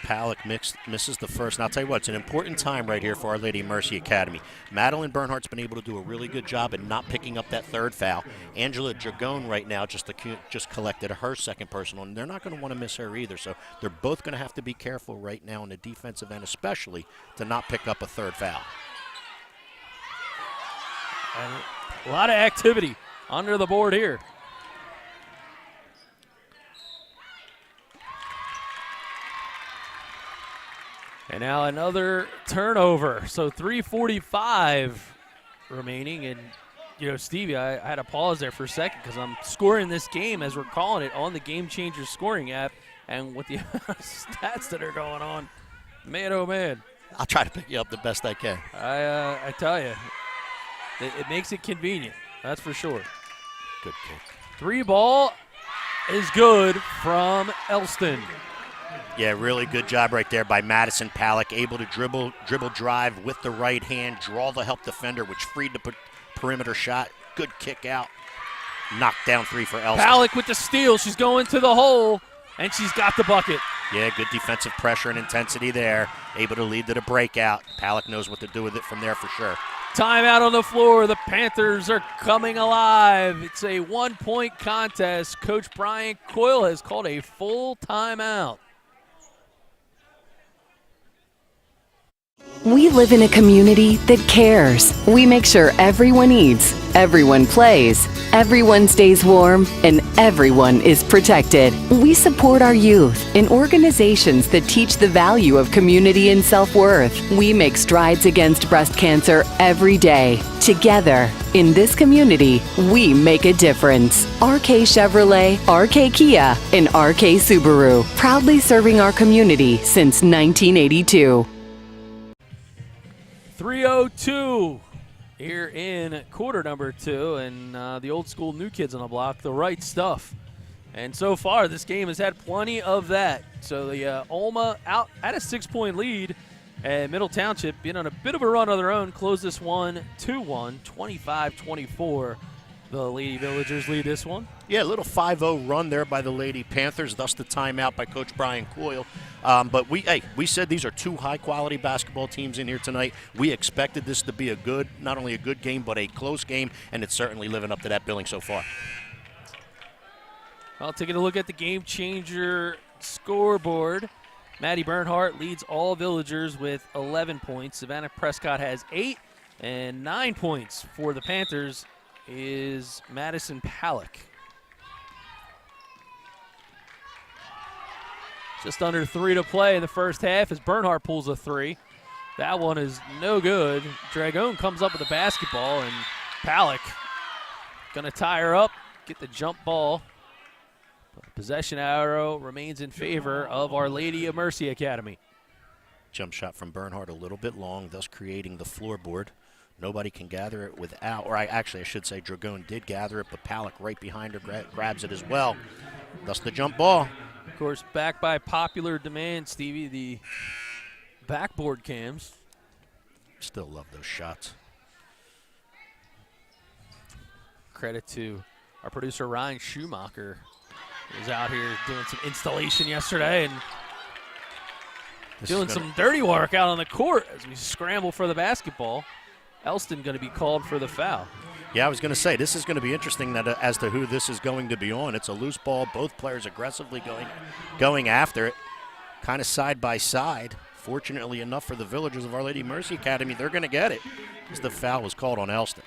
[SPEAKER 3] Palak misses the first. And I'll tell you what, it's an important time right here for Our Lady of Mercy Academy. Madeline Bernhardt's been able to do a really good job in not picking up that third foul. Angela Dragone right now just collected her second personal, and they're not going to want to miss her either. So they're both going to have to be careful right now on the defensive end, especially to not pick up a third foul.
[SPEAKER 2] And a lot of activity under the board here. And now another turnover. So 3:45 remaining. And, you know, Stevie, I had to pause there for a second because I'm scoring this game as we're calling it on the Game Changer scoring app. And with the stats that are going on, man, oh, man.
[SPEAKER 3] I'll try to pick you up the best I can.
[SPEAKER 2] I tell you, it makes it convenient. That's for sure.
[SPEAKER 3] Good kick.
[SPEAKER 2] 3 ball is good from Elston.
[SPEAKER 3] Yeah, really good job right there by Madison Palak, able to dribble drive with the right hand, draw the help defender, which freed the perimeter shot. Good kick out. Knocked down 3 for Elston.
[SPEAKER 2] Palak with the steal. She's going to the hole, and she's got the bucket.
[SPEAKER 3] Yeah, good defensive pressure and intensity there. Able to lead to the breakout. Palak knows what to do with it from there for sure.
[SPEAKER 2] Timeout on the floor. The Panthers are coming alive. It's a 1-point contest. Coach Brian Coyle has called a full timeout.
[SPEAKER 6] We live in a community that cares. We make sure everyone eats, everyone plays, everyone stays warm, and everyone is protected. We support our youth in organizations that teach the value of community and self-worth. We make strides against breast cancer every day. Together, in this community, we make a difference. RK Chevrolet, RK Kia, and RK Subaru, proudly serving our community since 1982.
[SPEAKER 2] 3:02 here in quarter number 2, and the old school new kids on the block, the right stuff. And so far, this game has had plenty of that. So the OLMA out at a 6-point lead, and Middle Township being on a bit of a run of their own, closed this one 2-1, 25-24. The Lady Villagers lead this one.
[SPEAKER 3] Yeah, a little 5-0 run there by the Lady Panthers, thus the timeout by Coach Brian Coyle. But we said these are 2 high-quality basketball teams in here tonight. We expected this to be not only a good game, but a close game, and it's certainly living up to that billing so far.
[SPEAKER 2] Well, taking a look at the Game Changer scoreboard, Maddie Bernhardt leads all Villagers with 11 points. Savannah Prescott has 8, and 9 points for the Panthers is Madison Palak. Just under 3 to play in the first half as Bernhardt pulls a 3. That one is no good. Dragone comes up with the basketball, and Palak going to tie her up, get the jump ball. But possession arrow remains in favor of Our Lady of Mercy Academy.
[SPEAKER 3] Jump shot from Bernhardt a little bit long, thus creating the floorboard. Nobody can gather it without, or I should say Dragone did gather it, but Palak right behind her grabs it as well. Thus the jump ball.
[SPEAKER 2] Of course, back by popular demand, Stevie, the backboard cams.
[SPEAKER 3] Still love those shots.
[SPEAKER 2] Credit to our producer, Ryan Schumacher, who was out here doing some installation yesterday and doing some dirty work out on the court as we scramble for the basketball. Elston going to be called for the foul.
[SPEAKER 3] Yeah, I was going to say, this is going to be interesting as to who this is going to be on. It's a loose ball. Both players aggressively going after it, kind of side by side. Fortunately enough for the Villagers of Our Lady Mercy Academy, they're going to get it because the foul was called on Elston.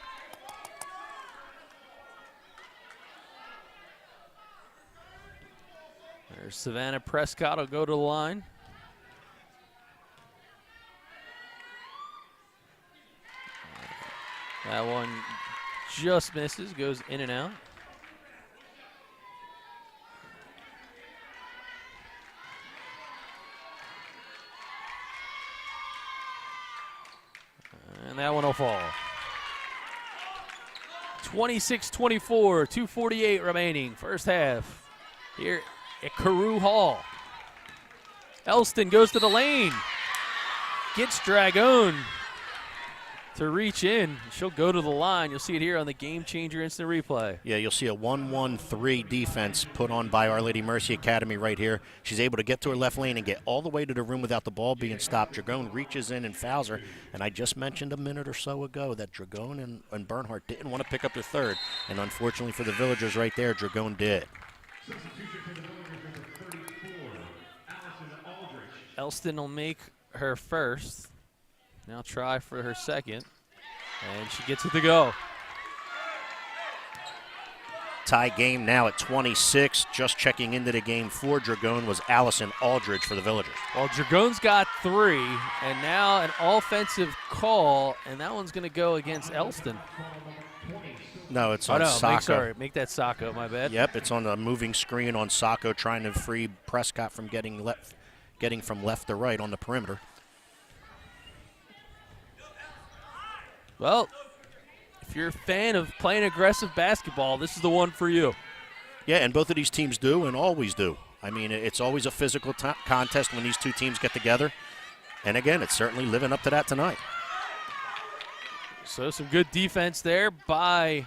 [SPEAKER 2] There's Savannah Prescott will go to the line. That one just misses, goes in and out. And that one will fall. 26-24, 2:48 remaining, first half here at Carew Hall. Elston goes to the lane. Gets Dragon to reach in. She'll go to the line. You'll see it here on the Game Changer Instant Replay.
[SPEAKER 3] Yeah, you'll see a 1-1-3 defense put on by Our Lady Mercy Academy right here. She's able to get to her left lane and get all the way to the room without the ball being stopped. Dragon reaches in and fouls her. And I just mentioned a minute or so ago that Dragon and Bernhardt didn't want to pick up their third. And unfortunately for the Villagers right there, Dragon did.
[SPEAKER 2] Elston will make her first. Now try for her second. And she gets it to go.
[SPEAKER 3] Tie game now at 26. Just checking into the game for Dragon was Allison Aldridge for the Villagers.
[SPEAKER 2] Well, Dragon's got 3, and now an offensive call, and that one's going to go against Elston.
[SPEAKER 3] No, it's on Sacco.
[SPEAKER 2] Make that Sacco, my bad.
[SPEAKER 3] Yep, it's on the moving screen on Sacco, trying to free Prescott from getting from left to right on the perimeter.
[SPEAKER 2] Well, if you're a fan of playing aggressive basketball, this is the one for you.
[SPEAKER 3] Yeah, and both of these teams do and always do. I mean, it's always a physical contest when these two teams get together. And again, it's certainly living up to that tonight.
[SPEAKER 2] So some good defense there by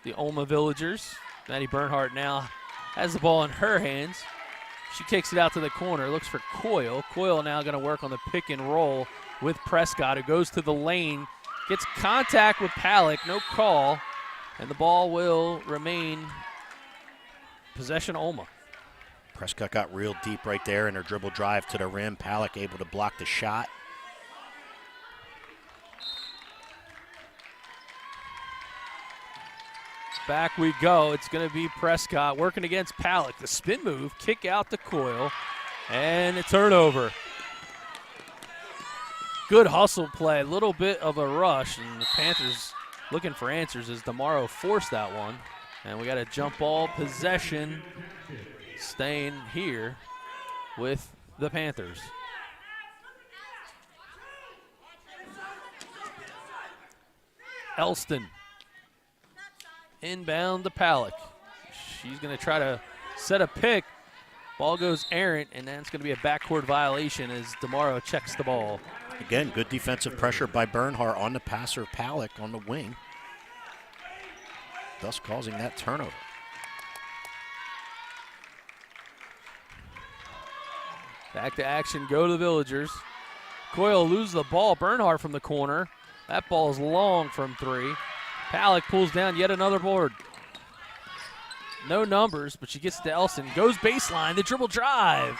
[SPEAKER 2] the OLMA Villagers. Maddie Bernhardt now has the ball in her hands. She kicks it out to the corner, looks for Coyle. Coyle now going to work on the pick and roll with Prescott, who goes to the lane, gets contact with Palick, no call, and the ball will remain possession OLMA.
[SPEAKER 3] Prescott got real deep right there in her dribble drive to the rim. Palick able to block the shot.
[SPEAKER 2] Back we go. It's going to be Prescott working against Palick. The spin move, kick out to Coyle, and a turnover. Good hustle play, a little bit of a rush, and the Panthers looking for answers as DeMauro forced that one. And we got a jump ball possession staying here with the Panthers. Elston. Inbound to Palick. She's going to try to set a pick. Ball goes errant, and then it's going to be a backcourt violation as DeMauro checks the ball.
[SPEAKER 3] Again, good defensive pressure by Bernhardt on the passer Palick on the wing, thus causing that turnover.
[SPEAKER 2] Back to action, go to the Villagers. Coyle loses the ball. Bernhardt from the corner. That ball is long from 3. Palick pulls down yet another board. No numbers, but she gets to Elston. Goes baseline, the dribble drive.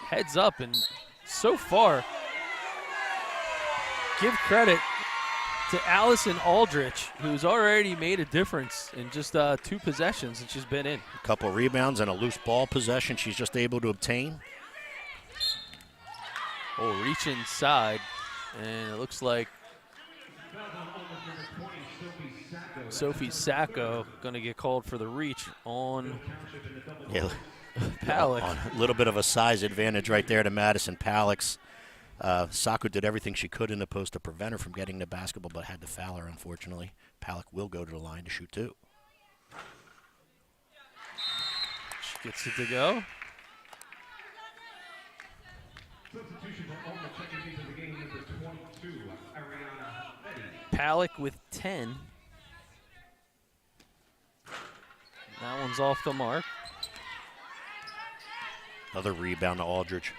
[SPEAKER 2] Heads up, and so far, give credit to Allison Aldrich, who's already made a difference in just 2 possessions that she's been in.
[SPEAKER 3] A couple rebounds and a loose ball possession she's just able to obtain.
[SPEAKER 2] Oh, reach inside, and it looks like Sophie Sacco going to get called for the reach on Palick.
[SPEAKER 3] A little bit of a size advantage right there to Madison Palick's. Sacco did everything she could in the post to prevent her from getting the basketball, but had to foul her, unfortunately. Palick will go to the line to shoot 2.
[SPEAKER 2] She gets it to go. Palick with 10. That one's off the mark.
[SPEAKER 3] Another rebound to Aldridge.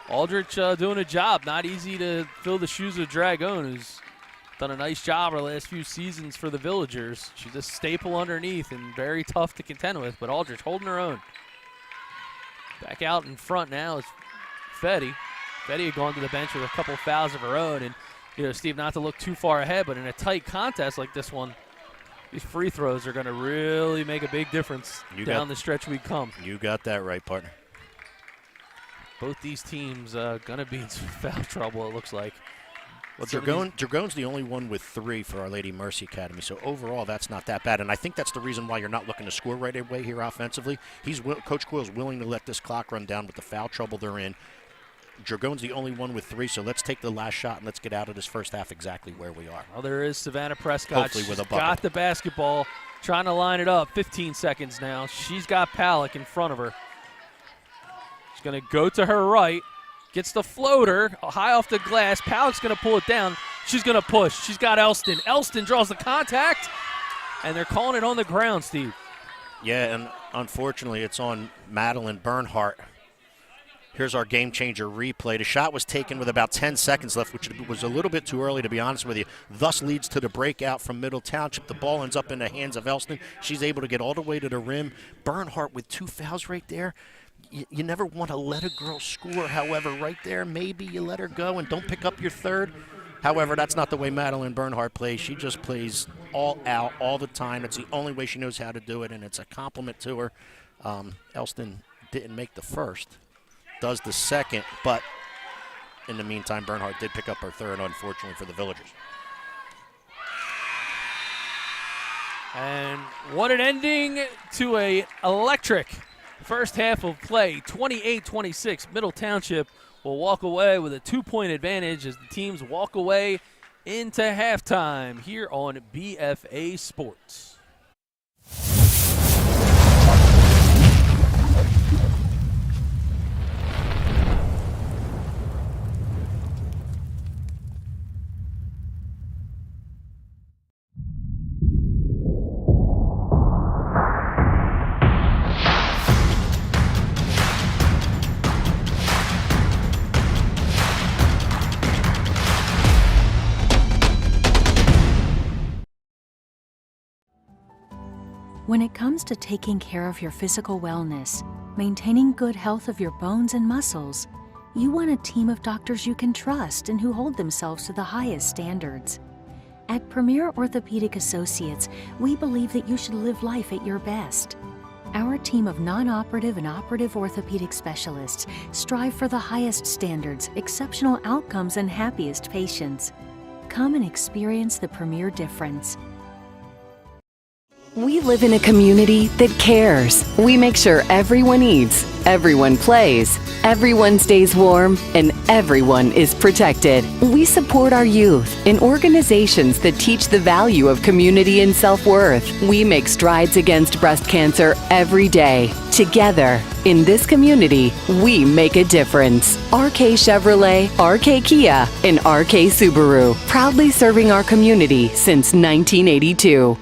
[SPEAKER 2] Aldrich doing a job. Not easy to fill the shoes of Dragon, who's done a nice job our last few seasons for the Villagers. She's a staple underneath and very tough to contend with, but Aldrich holding her own. Back out in front now is Fetty. Fetty had gone to the bench with a couple fouls of her own, and Steve, not to look too far ahead, but in a tight contest like this one, these free throws are going to really make a big difference down the stretch we come.
[SPEAKER 3] You got that right, partner.
[SPEAKER 2] Both these teams going to be in some foul trouble, it looks like.
[SPEAKER 3] Well, Dragon's the only one with 3 for Our Lady Mercy Academy, so overall that's not that bad. And I think that's the reason why you're not looking to score right away here offensively. Coach Quill's willing to let this clock run down with the foul trouble they're in. Dragon's the only one with 3, so let's take the last shot and let's get out of this first half exactly where we are.
[SPEAKER 2] Well, there is Savannah Prescott.
[SPEAKER 3] Hopefully with a bucket.
[SPEAKER 2] Got the basketball. trying to line it up. 15 seconds now. She's got Palick in front of her. She's going to go to her right. Gets the floater high off the glass. Palick's going to pull it down. She's going to push. She's got Elston. Elston draws the contact, and they're calling it on the ground, Steve.
[SPEAKER 3] Yeah, and unfortunately, it's on Madeline Bernhardt. Here's our game-changer replay. The shot was taken with about 10 seconds left, which was a little bit too early, to be honest with you. Thus leads to the breakout from Middle Township. The ball ends up in the hands of Elston. She's able to get all the way to the rim. Bernhardt with 2 fouls right there. You never want to let a girl score. However, right there, maybe you let her go and don't pick up your third. However, that's not the way Madeline Bernhardt plays. She just plays all out all the time. It's the only way she knows how to do it, and it's a compliment to her. Elston didn't make the first. Does the second, but in the meantime, Bernhardt did pick up her third, unfortunately, for the Villagers.
[SPEAKER 2] And what an ending to a electric first half of play. 28-26, Middle Township will walk away with a 2-point advantage as the teams walk away into halftime here on BFA Sports.
[SPEAKER 5] When it comes to taking care of your physical wellness, maintaining good health of your bones and muscles, you want a team of doctors you can trust and who hold themselves to the highest standards. At Premier Orthopedic Associates, we believe that you should live life at your best. Our team of non-operative and operative orthopedic specialists strive for the highest standards, exceptional outcomes, and happiest patients. Come and experience the Premier difference.
[SPEAKER 6] We live in a community that cares. We make sure everyone eats, everyone plays, everyone stays warm, and everyone is protected. We support our youth in organizations that teach the value of community and self-worth. We make strides against breast cancer every day. Together, in this community, we make a difference. RK Chevrolet, RK Kia, and RK Subaru, proudly serving our community since 1982.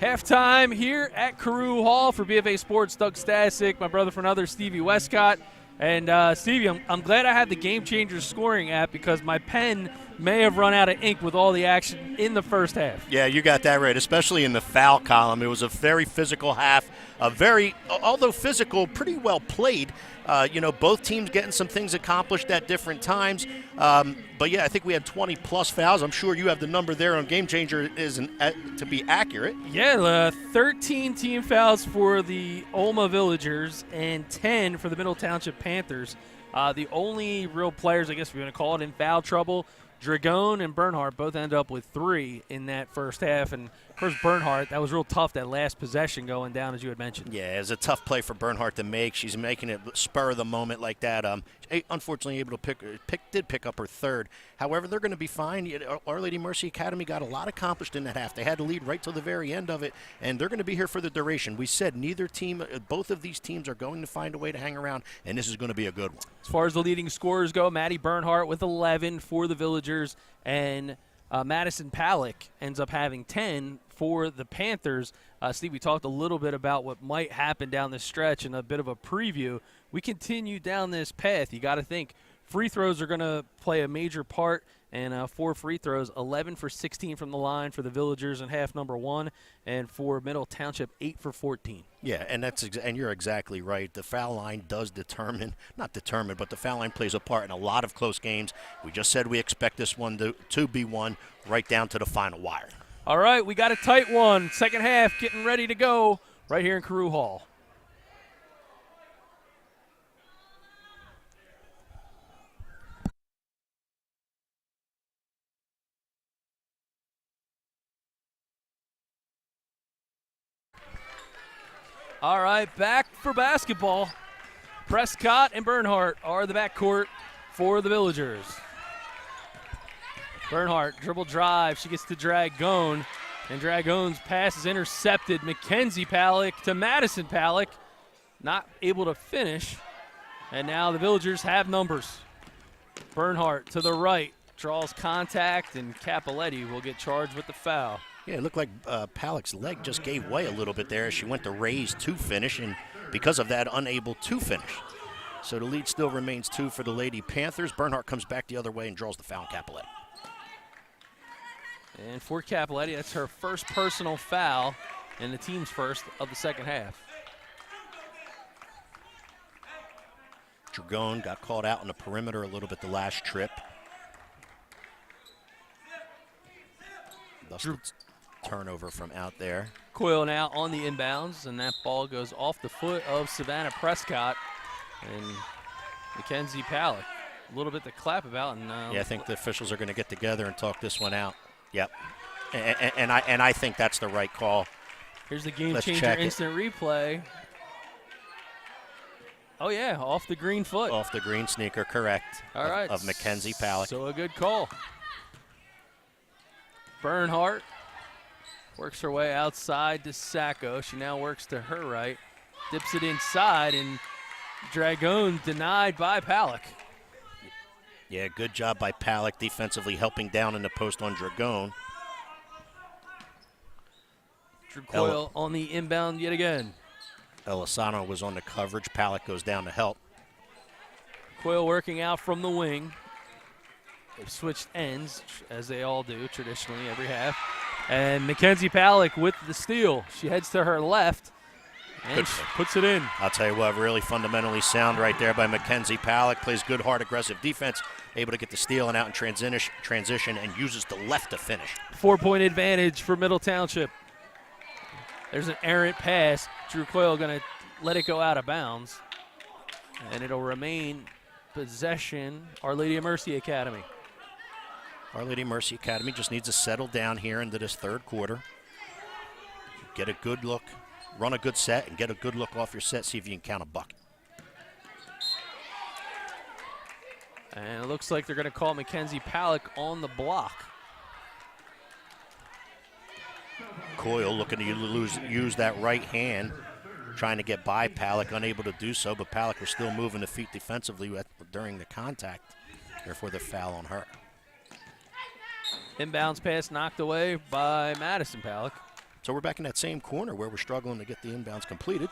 [SPEAKER 2] Halftime here at Carew Hall for BFA Sports. Doug Stasic, my brother for another, Stevie Westcott. And Stevie, I'm glad I had the Game Changers scoring app because my pen may have run out of ink with all the action in the first half.
[SPEAKER 3] Yeah, you got that right, especially in the foul column. It was a very physical half, although physical, pretty well played. Both teams getting some things accomplished at different times. But yeah, I think we had 20-plus fouls. I'm sure you have the number there on Game Changer to be accurate.
[SPEAKER 2] Yeah, 13 team fouls for the OLMA Villagers and 10 for the Middle Township Panthers. The only real players, I guess we're going to call it, in foul trouble, Dragone and Bernhardt both end up with 3 in that first half. And first Bernhardt, that was real tough, that last possession going down, as you had mentioned.
[SPEAKER 3] Yeah, it was a tough play for Bernhardt to make. She's making it spur of the moment like that. Unfortunately, able to pick up her third. However, they're going to be fine. Our Lady Mercy Academy got a lot accomplished in that half. They had to lead right till the very end of it, and they're going to be here for the duration. We said both of these teams are going to find a way to hang around, and this is going to be a good one.
[SPEAKER 2] As far as the leading scorers go, Maddie Bernhardt with 11 for the Villagers, and Madison Palak ends up having 10 for the Panthers. Steve, we talked a little bit about what might happen down this stretch and a bit of a preview. We continue down this path. You got to think free throws are going to play a major part, and 4 free throws, 11 for 16 from the line for the Villagers in half number 1, and for Middle Township, 8 for 14.
[SPEAKER 3] Yeah, and you're exactly right. The foul line does but the foul line plays a part in a lot of close games. We just said we expect this one to be won right down to the final wire.
[SPEAKER 2] All right, we got a tight one. Second half getting ready to go right here in Carew Hall. All right, back for basketball. Prescott and Bernhardt are the backcourt for the Villagers. Bernhardt, dribble drive. She gets to Dragone, and Dragone's pass is intercepted. Mackenzie Palak to Madison Palak, not able to finish. And now the Villagers have numbers. Bernhardt to the right, draws contact, and Capoletti will get charged with the foul.
[SPEAKER 3] Yeah, it looked like Palak's leg just gave way a little bit there as she went to raise to finish, and because of that, unable to finish. So the lead still remains 2 for the Lady Panthers. Bernhardt comes back the other way and draws the foul on Capoletti.
[SPEAKER 2] And for Capoletti, that's her first personal foul and the team's first of the second half.
[SPEAKER 3] Dragone got called out on the perimeter a little bit the last trip. Thus the turnover from out there.
[SPEAKER 2] Coyle now on the inbounds, and that ball goes off the foot of Savannah Prescott and Mackenzie Palak. A little bit to clap about. And
[SPEAKER 3] yeah, I think the officials are going to get together and talk this one out. Yep, and I think that's the right call.
[SPEAKER 2] Here's the game changer instant replay. Oh yeah, off the green foot.
[SPEAKER 3] Off the green sneaker, correct.
[SPEAKER 2] All right,
[SPEAKER 3] of Mackenzie Palak.
[SPEAKER 2] So a good call. Bernhardt works her way outside to Sacco. She now works to her right, dips it inside, and Dragone denied by Palak.
[SPEAKER 3] Yeah, good job by Palak defensively helping down in the post on Dragone.
[SPEAKER 2] Drew Coyle on the inbound yet again.
[SPEAKER 3] Elisano was on the coverage. Palak goes down to help.
[SPEAKER 2] Coyle working out from the wing. They've switched ends, as they all do traditionally every half. And Mackenzie Palak with the steal. She heads to her left and puts it in.
[SPEAKER 3] I'll tell you what, really fundamentally sound right there by Mackenzie Palak. Plays good, hard, aggressive defense. Able to get the steal and out in transition and uses the left to finish.
[SPEAKER 2] 4-point advantage for Middle Township. There's an errant pass. Drew Coyle going to let it go out of bounds. And it'll remain possession, Our Lady of Mercy Academy.
[SPEAKER 3] Our Lady of Mercy Academy just needs to settle down here into this third quarter. Get a good look, run a good set, and get a good look off your set, see if you can count a bucket.
[SPEAKER 2] And it looks like they're going to call Mackenzie Palak on the block.
[SPEAKER 3] Coyle looking to use that right hand, trying to get by Palak, unable to do so, but Palak was still moving the feet defensively during the contact, therefore the foul on her.
[SPEAKER 2] Inbounds pass knocked away by Madison Palak.
[SPEAKER 3] So we're back in that same corner where we're struggling to get the inbounds completed.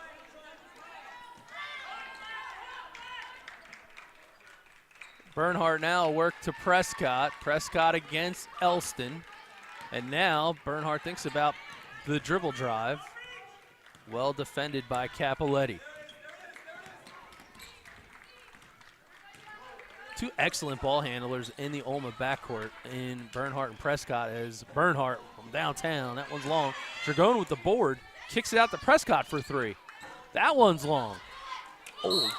[SPEAKER 2] Bernhardt now work to Prescott. Prescott against Elston. And now Bernhardt thinks about the dribble drive. Well defended by Capoletti. Two excellent ball handlers in the OLMA backcourt in Bernhardt and Prescott, as Bernhardt from downtown, that one's long. Dragone with the board, kicks it out to Prescott for three. That one's long. Oh,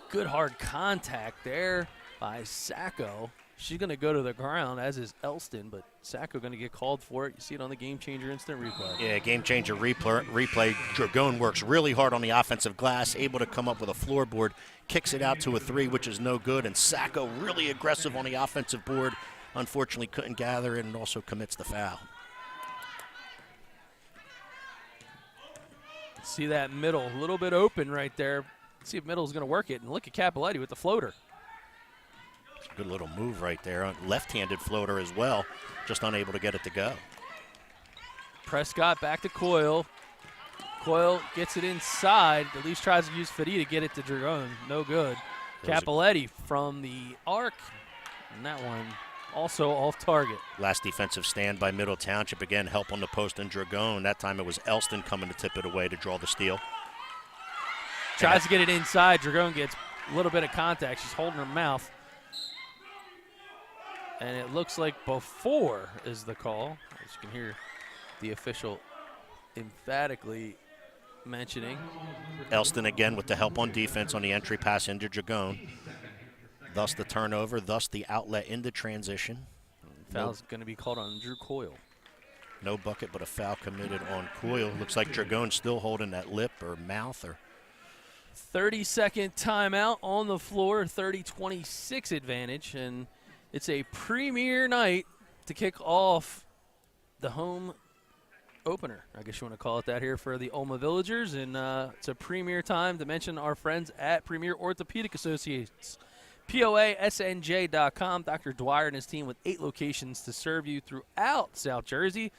[SPEAKER 2] good hard contact there by Sacco. She's going to go to the ground, as is Elston, but Sacco going to get called for it. You see it on the Game Changer instant replay.
[SPEAKER 3] Yeah, Game Changer replay. Dragone works really hard on the offensive glass, able to come up with a floorboard, kicks it out to a three, which is no good, and Sacco really aggressive on the offensive board. Unfortunately, couldn't gather it and also commits the foul.
[SPEAKER 2] See that middle, a little bit open right there. See if middle's going to work it, and look at Capoletti with the floater.
[SPEAKER 3] Good little move right there. Left-handed floater as well, just unable to get it to go.
[SPEAKER 2] Prescott back to Coyle. Coyle gets it inside, at least tries to use Fadi to get it to Dragone. No good. Capoletti from the arc, and that one also off target.
[SPEAKER 3] Last defensive stand by Middle Township. Again, help on the post and Dragone. That time it was Elston coming to tip it away to draw the steal.
[SPEAKER 2] Tries to get it inside. Dragone gets a little bit of contact. She's holding her mouth. And it looks like before is the call. As you can hear the official emphatically mentioning.
[SPEAKER 3] Elston again with the help on defense on the entry pass into Dragone. Thus the turnover, thus the outlet into transition.
[SPEAKER 2] Foul's going to be called on Drew Coyle.
[SPEAKER 3] No bucket, but a foul committed on Coyle. Looks like Dragone still holding that lip or mouth. Or
[SPEAKER 2] 30-second timeout on the floor, 30-26 advantage. And it's a premier night to kick off the home opener, I guess you want to call it that, here for the OLMA Villagers. And it's a premier time to mention our friends at Premier Orthopedic Associates. POASNJ.com. Dr. Dwyer and his team with 8 locations to serve you throughout South Jersey.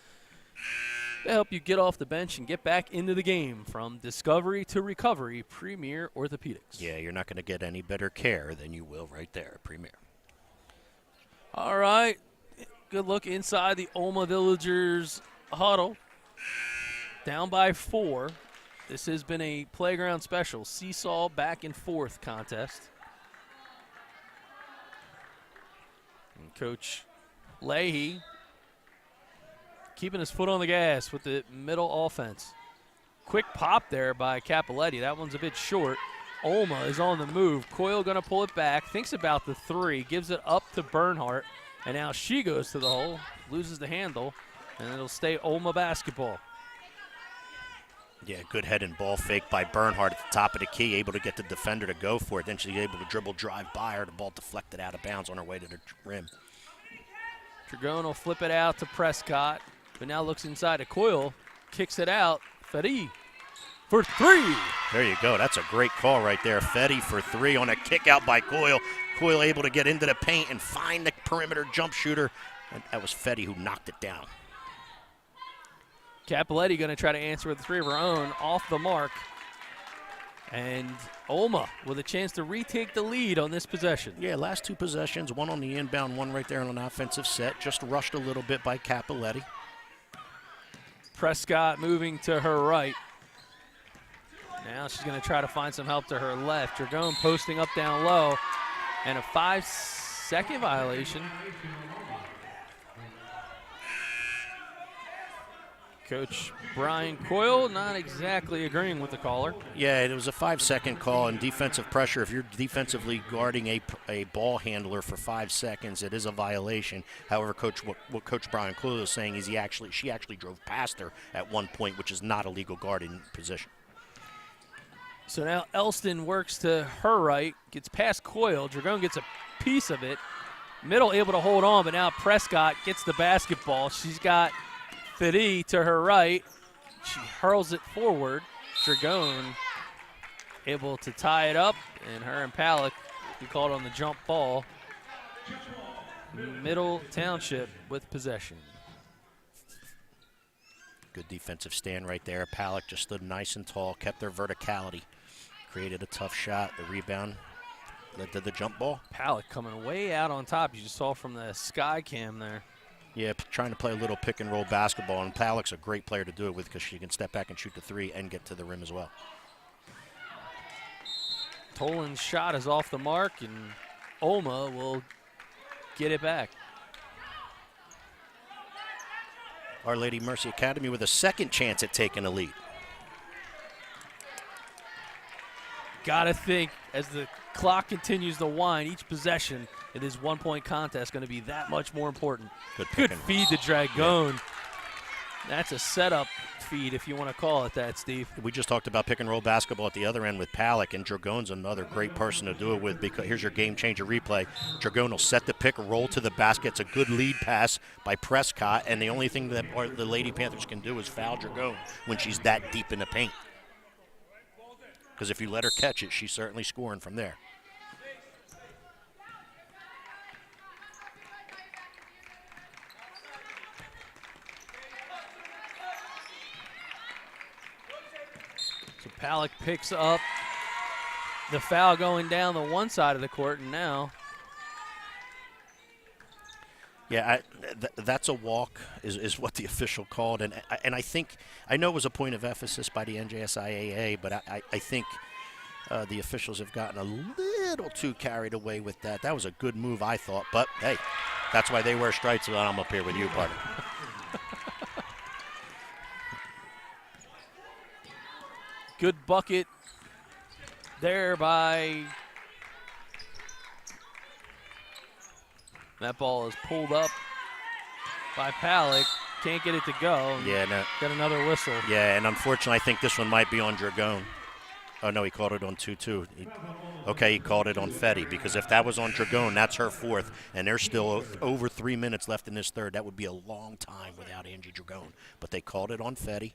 [SPEAKER 2] They help you get off the bench and get back into the game. From discovery to recovery, Premier Orthopedics.
[SPEAKER 3] Yeah, you're not going to get any better care than you will right there at Premier.
[SPEAKER 2] All right, good look inside the OLMA Villagers huddle. Down by 4. This has been a playground special, seesaw back and forth contest. And Coach Leahy keeping his foot on the gas with the middle offense. Quick pop there by Capoletti. That one's a bit short. OLMA is on the move. Coyle going to pull it back, thinks about the three, gives it up to Bernhardt, and now she goes to the hole, loses the handle, and it'll stay OLMA basketball.
[SPEAKER 3] Yeah, good head and ball fake by Bernhardt at the top of the key, able to get the defender to go for it. Then she's able to dribble drive by her. The ball deflected out of bounds on her way to the rim.
[SPEAKER 2] Dragone will flip it out to Prescott, but now looks inside to Coyle, kicks it out. Fadi for 3.
[SPEAKER 3] There you go. That's a great call right there. Fetty for 3 on a kick out by Coyle. Coyle able to get into the paint and find the perimeter jump shooter. And that was Fetty who knocked it down.
[SPEAKER 2] Capoletti going to try to answer with a 3 of her own, off the mark. And OLMA with a chance to retake the lead on this possession.
[SPEAKER 3] Yeah, last 2 possessions, one on the inbound, one right there on an offensive set. Just rushed a little bit by Capoletti.
[SPEAKER 2] Prescott moving to her right. Now she's going to try to find some help to her left. Dragone posting up down low. And a 5-second violation. Coach Brian Coyle not exactly agreeing with the caller.
[SPEAKER 3] Yeah, it was a 5-second call, and defensive pressure, if you're defensively guarding a ball handler for 5 seconds, it is a violation. However, what Coach Brian Coyle is saying is she actually drove past her at one point, which is not a legal guarding position.
[SPEAKER 2] So now Elston works to her right, gets past Coyle. Dragone gets a piece of it. Middle able to hold on, but now Prescott gets the basketball. She's got Fadi to her right. She hurls it forward. Dragone able to tie it up, and her and Palick be called on the jump ball. Middle Township with possession.
[SPEAKER 3] Good defensive stand right there. Palak just stood nice and tall, kept their verticality, created a tough shot. The rebound led to the jump ball.
[SPEAKER 2] Palak coming way out on top. You just saw from the sky cam there.
[SPEAKER 3] Yeah, trying to play a little pick and roll basketball, and Palak's a great player to do it with because she can step back and shoot the three and get to the rim as well.
[SPEAKER 2] Tolan's shot is off the mark, and OLMA will get it back.
[SPEAKER 3] Our Lady Mercy Academy with a second chance at taking a lead.
[SPEAKER 2] Gotta think, as the clock continues to wind, each possession in this one-point contest going to be that much more important. Good feed to Dragon. Yeah. That's a setup feed, if you want to call it that, Steve.
[SPEAKER 3] We just talked about pick and roll basketball at the other end with Palak, and Dragon's another great person to do it with, because here's your game changer replay. Dragon will set the pick, roll to the basket. It's a good lead pass by Prescott, and the only thing that the Lady Panthers can do is foul Dragon when she's that deep in the paint. Because if you let her catch it, she's certainly scoring from there.
[SPEAKER 2] So Palak picks up the foul going down the one side of the court, and now.
[SPEAKER 3] Yeah, that's a walk is what the official called. And I think, I know it was a point of emphasis by the NJSIAA, but I think the officials have gotten a little too carried away with that. That was a good move, I thought. But, hey, that's why they wear stripes when I'm up here with you, partner.
[SPEAKER 2] Good bucket there by. That ball is pulled up by Palak. Can't get it to go.
[SPEAKER 3] Yeah, no.
[SPEAKER 2] Got another whistle.
[SPEAKER 3] Yeah, and unfortunately, I think this one might be on Dragon. Oh, no, he called it on 2-2. Okay, he called it on Fetty, because if that was on Dragon, that's her fourth, and there's still over 3 minutes left in this third. That would be a long time without Angie Dragon. But they called it on Fetty.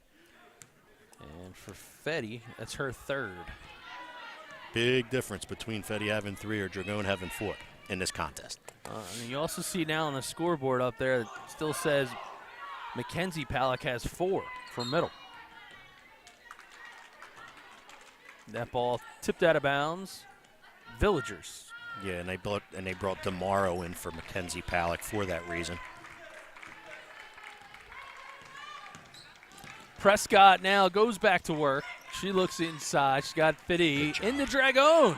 [SPEAKER 2] And for Fetty, that's her third.
[SPEAKER 3] Big difference between Fetty having 3 or Dragon having 4 in this contest.
[SPEAKER 2] And you also see now on the scoreboard up there, it still says Mackenzie Palak has 4 for middle. That ball tipped out of bounds. Villagers.
[SPEAKER 3] Yeah, and they brought DeMauro in for Mackenzie Palak for that reason.
[SPEAKER 2] Prescott now goes back to work. She looks inside. She's got Fetty in the Dragon.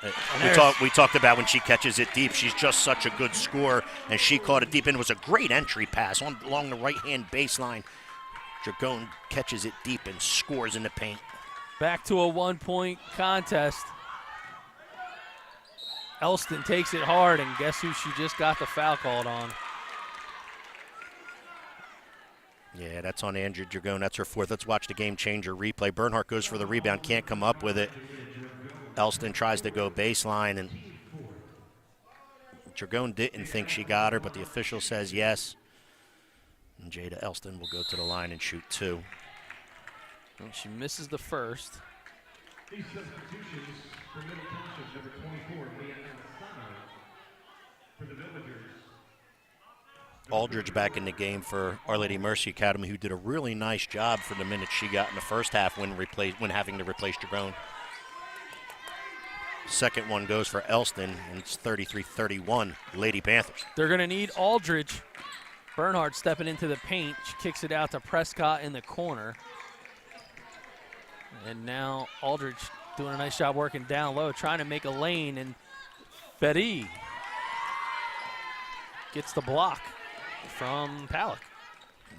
[SPEAKER 3] Yeah. We talked about when she catches it deep. She's just such a good scorer, and she caught it deep, and it was a great entry pass along the right-hand baseline. Dragon catches it deep and scores in the paint.
[SPEAKER 2] Back to a one-point contest. Elston takes it hard, and guess who she just got the foul called on?
[SPEAKER 3] Yeah, that's on Andrew Dragon. That's her fourth. Let's watch the game-changer replay. Bernhardt goes for the rebound, can't come up with it. Elston tries to go baseline, and Dragon didn't think she got her, but the official says yes. And Jada Elston will go to the line and shoot 2.
[SPEAKER 2] And she misses the first.
[SPEAKER 4] These substitutions for Middle Township, number 24, Leanne Alessano. For the Villagers.
[SPEAKER 3] Aldridge back in the game for Our Lady Mercy Academy, who did a really nice job for the minutes she got in the first half when having to replace Dragon. Second one goes for Elston, and it's 33-31, Lady Panthers.
[SPEAKER 2] They're going to need Aldridge. Bernhardt stepping into the paint. She kicks it out to Prescott in the corner. And now Aldridge doing a nice job working down low, trying to make a lane, and Fetty gets the block from Palak.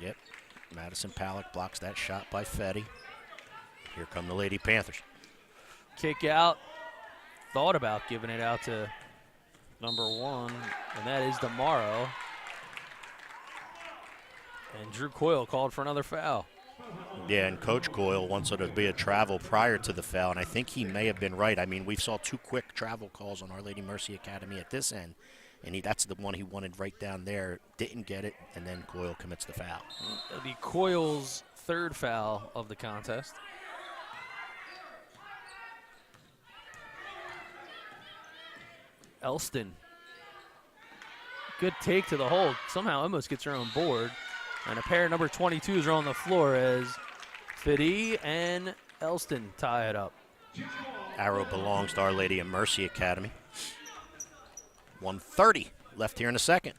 [SPEAKER 3] Yep, Madison Palak blocks that shot by Fetty. Here come the Lady Panthers.
[SPEAKER 2] Kick out. Thought about giving it out to number 1, and that is DeMauro. And Drew Coyle called for another foul.
[SPEAKER 3] Yeah, and Coach Coyle wants it to be a travel prior to the foul, and I think he may have been right. I mean, we saw 2 quick travel calls on Our Lady Mercy Academy at this end, and that's the one he wanted right down there. Didn't get it, and then Coyle commits the foul.
[SPEAKER 2] It'll be Coyle's third foul of the contest. Elston. Good take to the hole. Somehow almost gets her own board. And a pair of number 22s are on the floor as Fiddy and Elston tie it up.
[SPEAKER 3] Arrow belongs to Our Lady of Mercy Academy. 1:30 left here in the second.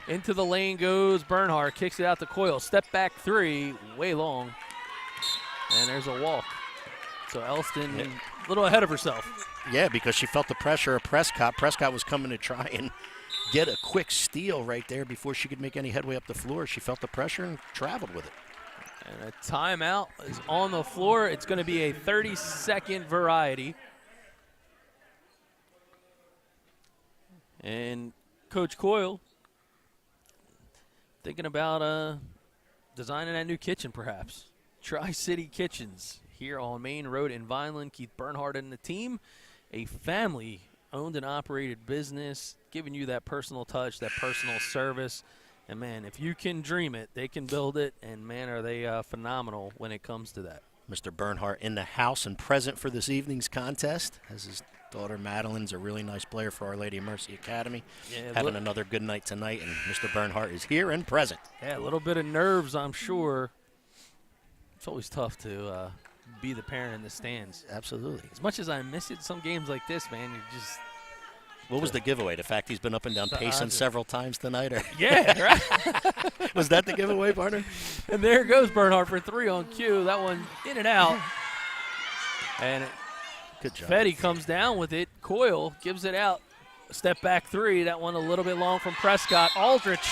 [SPEAKER 2] Into the lane goes Bernhardt, kicks it out to Coyle. Step back three, way long. And there's a walk. So Elston a little ahead of herself.
[SPEAKER 3] Yeah, because she felt the pressure of Prescott. Prescott was coming to try and get a quick steal right there before she could make any headway up the floor. She felt the pressure and traveled with it.
[SPEAKER 2] And a timeout is on the floor. It's going to be a 30-second variety. And Coach Coyle thinking about designing that new kitchen, perhaps. Tri-City Kitchens here on Main Road in Vineland. Keith Bernhardt and the team, a family-owned and operated business, giving you that personal touch, that personal service. And, man, if you can dream it, they can build it. And, man, are they phenomenal when it comes to that.
[SPEAKER 3] Mr. Bernhardt in the house and present for this evening's contest, as his daughter Madeline's a really nice player for Our Lady of Mercy Academy. Yeah, having another good night tonight, and Mr. Bernhardt is here and present.
[SPEAKER 2] Yeah, a little bit of nerves, I'm sure. It's always tough to be the parent in the stands.
[SPEAKER 3] Absolutely.
[SPEAKER 2] As much as I miss it, some games like this, man, you just...
[SPEAKER 3] What was the giveaway? The fact he's been up and down pacing several times tonight? Or
[SPEAKER 2] yeah, right?
[SPEAKER 3] Was that the giveaway, partner?
[SPEAKER 2] And there goes Bernhardt for three on cue. That one in and out. And
[SPEAKER 3] good job.
[SPEAKER 2] Fetty comes down with it. Coyle gives it out. Step back three. That one a little bit long from Prescott. Aldrich.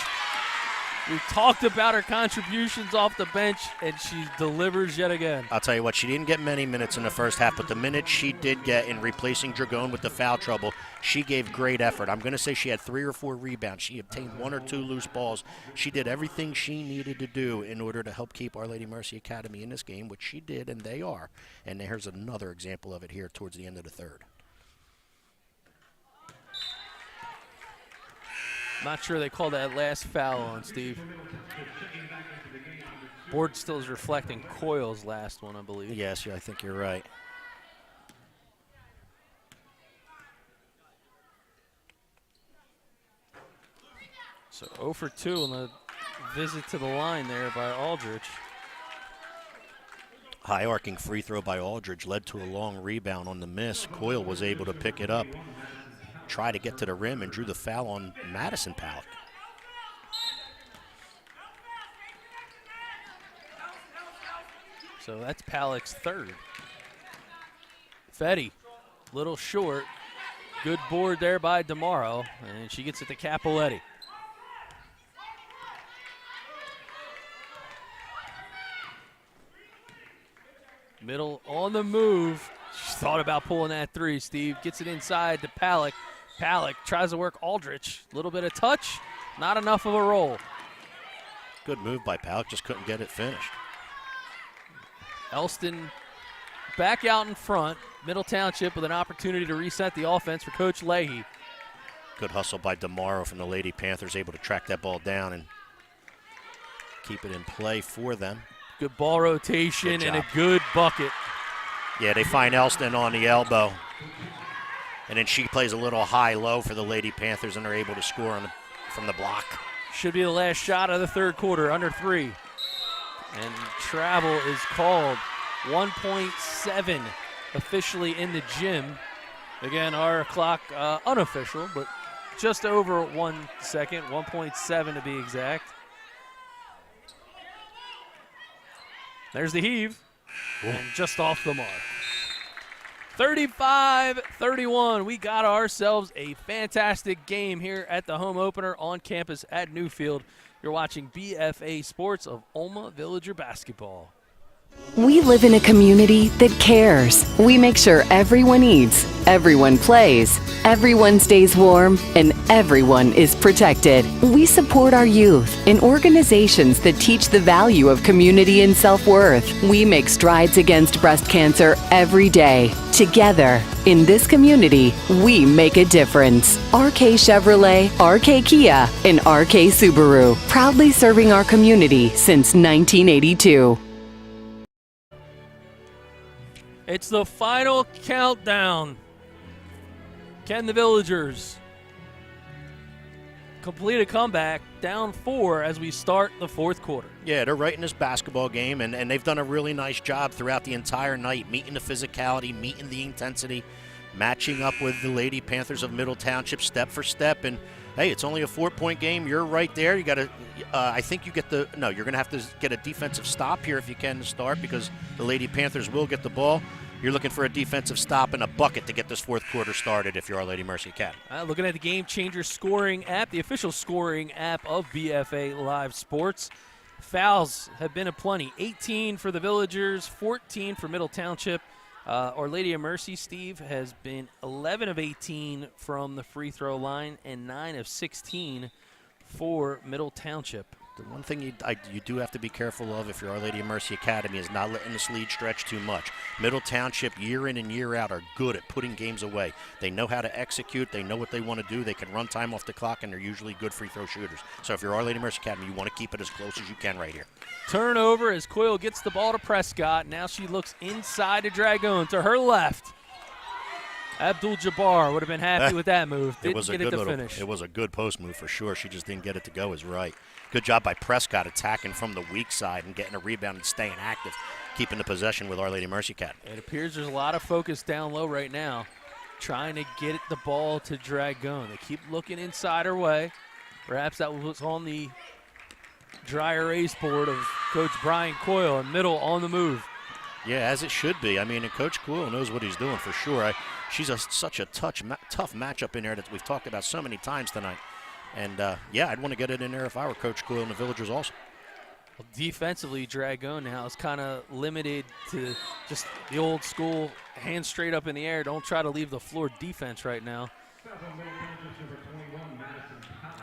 [SPEAKER 2] We talked about her contributions off the bench, and she delivers yet again.
[SPEAKER 3] I'll tell you what, she didn't get many minutes in the first half, but the minutes she did get in replacing Dragon with the foul trouble, she gave great effort. I'm going to say she had 3 or 4 rebounds. She obtained 1 or 2 loose balls. She did everything she needed to do in order to help keep Our Lady Mercy Academy in this game, which she did, and they are. And here's another example of it here towards the end of the third.
[SPEAKER 2] Not sure they called that last foul on Steve. Board still is reflecting Coyle's last one, I believe.
[SPEAKER 3] Yes, I think you're right.
[SPEAKER 2] So 0 for 2 on the visit to the line there by Aldrich.
[SPEAKER 3] High arcing free throw by Aldridge led to a long rebound on the miss. Coyle was able to pick it up, try to get to the rim, and drew the foul on Madison Palak.
[SPEAKER 2] So that's Palak's third. Fetty, little short. Good board there by DeMauro, and she gets it to Capoletti. Middle on the move. She thought about pulling that three, Steve. Gets it inside to Palak. Palak tries to work Aldrich. A little bit of touch, not enough of a roll.
[SPEAKER 3] Good move by Palak, just couldn't get it finished.
[SPEAKER 2] Elston back out in front. Middle Township with an opportunity to reset the offense for Coach Leahy.
[SPEAKER 3] Good hustle by DeMauro from the Lady Panthers, able to track that ball down and keep it in play for them.
[SPEAKER 2] Good ball rotation and a good bucket.
[SPEAKER 3] Yeah, they find Elston on the elbow. And then she plays a little high-low for the Lady Panthers, and they're able to score from the block.
[SPEAKER 2] Should be the last shot of the third quarter, under 3. And travel is called. 1.7 officially in the gym. Again, our clock unofficial, but just over 1 second, 1.7 to be exact. There's the heave, and just off the mark. 35-31. We got ourselves a fantastic game here at the home opener on campus at Newfield. You're watching BFA Sports of OLMA Villager Basketball.
[SPEAKER 6] We live in a community that cares. We make sure everyone eats, everyone plays, everyone stays warm, and everyone is protected. We support our youth in organizations that teach the value of community and self-worth. We make strides against breast cancer every day. Together, in this community, we make a difference. RK Chevrolet, RK Kia, and RK Subaru, proudly serving our community since 1982.
[SPEAKER 2] It's the final countdown. Can the Villagers complete a comeback down 4 as we start the fourth quarter?
[SPEAKER 3] Yeah, they're right in this basketball game, and they've done a really nice job throughout the entire night, meeting the physicality, meeting the intensity, matching up with the Lady Panthers of Middle Township step for step. And hey, it's only a 4-point game. You're right there. You got to, I think you get you're going to have to get a defensive stop here if you can to start, because the Lady Panthers will get the ball. You're looking for a defensive stop and a bucket to get this fourth quarter started if you're Our Lady Mercy Academy.
[SPEAKER 2] Looking at the Game Changer scoring app, the official scoring app of BFA Live Sports. Fouls have been aplenty. 18 for the Villagers, 14 for Middle Township. Our Lady of Mercy, Steve, has been 11 of 18 from the free throw line and 9 of 16 for Middle Township.
[SPEAKER 3] The one thing you do have to be careful of if you're Our Lady of Mercy Academy is not letting this lead stretch too much. Middle Township, year in and year out, are good at putting games away. They know how to execute. They know what they want to do. They can run time off the clock, and they're usually good free throw shooters. So if you're Our Lady of Mercy Academy, you want to keep it as close as you can right here.
[SPEAKER 2] Turnover as Coyle gets the ball to Prescott. Now she looks inside to Dragon to her left. Abdul-Jabbar would have been happy with that move. Didn't get it to finish.
[SPEAKER 3] It was a good post move for sure. She just didn't get it to go is right. Good job by Prescott attacking from the weak side and getting a rebound and staying active, keeping the possession with Our Lady Mercy Academy.
[SPEAKER 2] It appears there's a lot of focus down low right now, trying to get the ball to Dragon. They keep looking inside her way. Perhaps that was on the dry erase board of Coach Brian Coyle, and Middle on the move.
[SPEAKER 3] Yeah, as it should be. I mean, and Coach Coyle knows what he's doing for sure. She's such a tough matchup in there that we've talked about so many times tonight. And, yeah, I'd want to get it in there if I were Coach Coyle and the Villagers also.
[SPEAKER 2] Well, defensively, Dragon now is kind of limited to just the old school, hands straight up in the air. Don't try to leave the floor defense right now.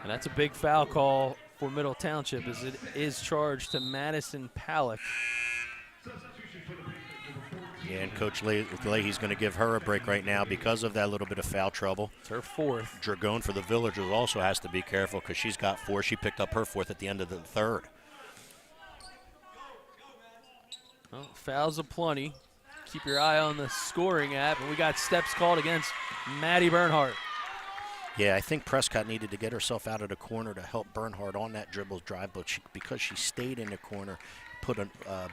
[SPEAKER 2] And that's a big foul call for Middle Township, as it is charged to Madison Palak.
[SPEAKER 3] Yeah, and Coach Leahy's going to give her a break right now because of that little bit of foul trouble.
[SPEAKER 2] It's her fourth.
[SPEAKER 3] Dragon for the Villagers also has to be careful because she's got 4. She picked up her 4th at the end of the third.
[SPEAKER 2] Well, fouls aplenty. Keep your eye on the scoring app, and we got steps called against Maddie Bernhardt.
[SPEAKER 3] Yeah, I think Prescott needed to get herself out of the corner to help Bernhardt on that dribble drive, but because she stayed in the corner, put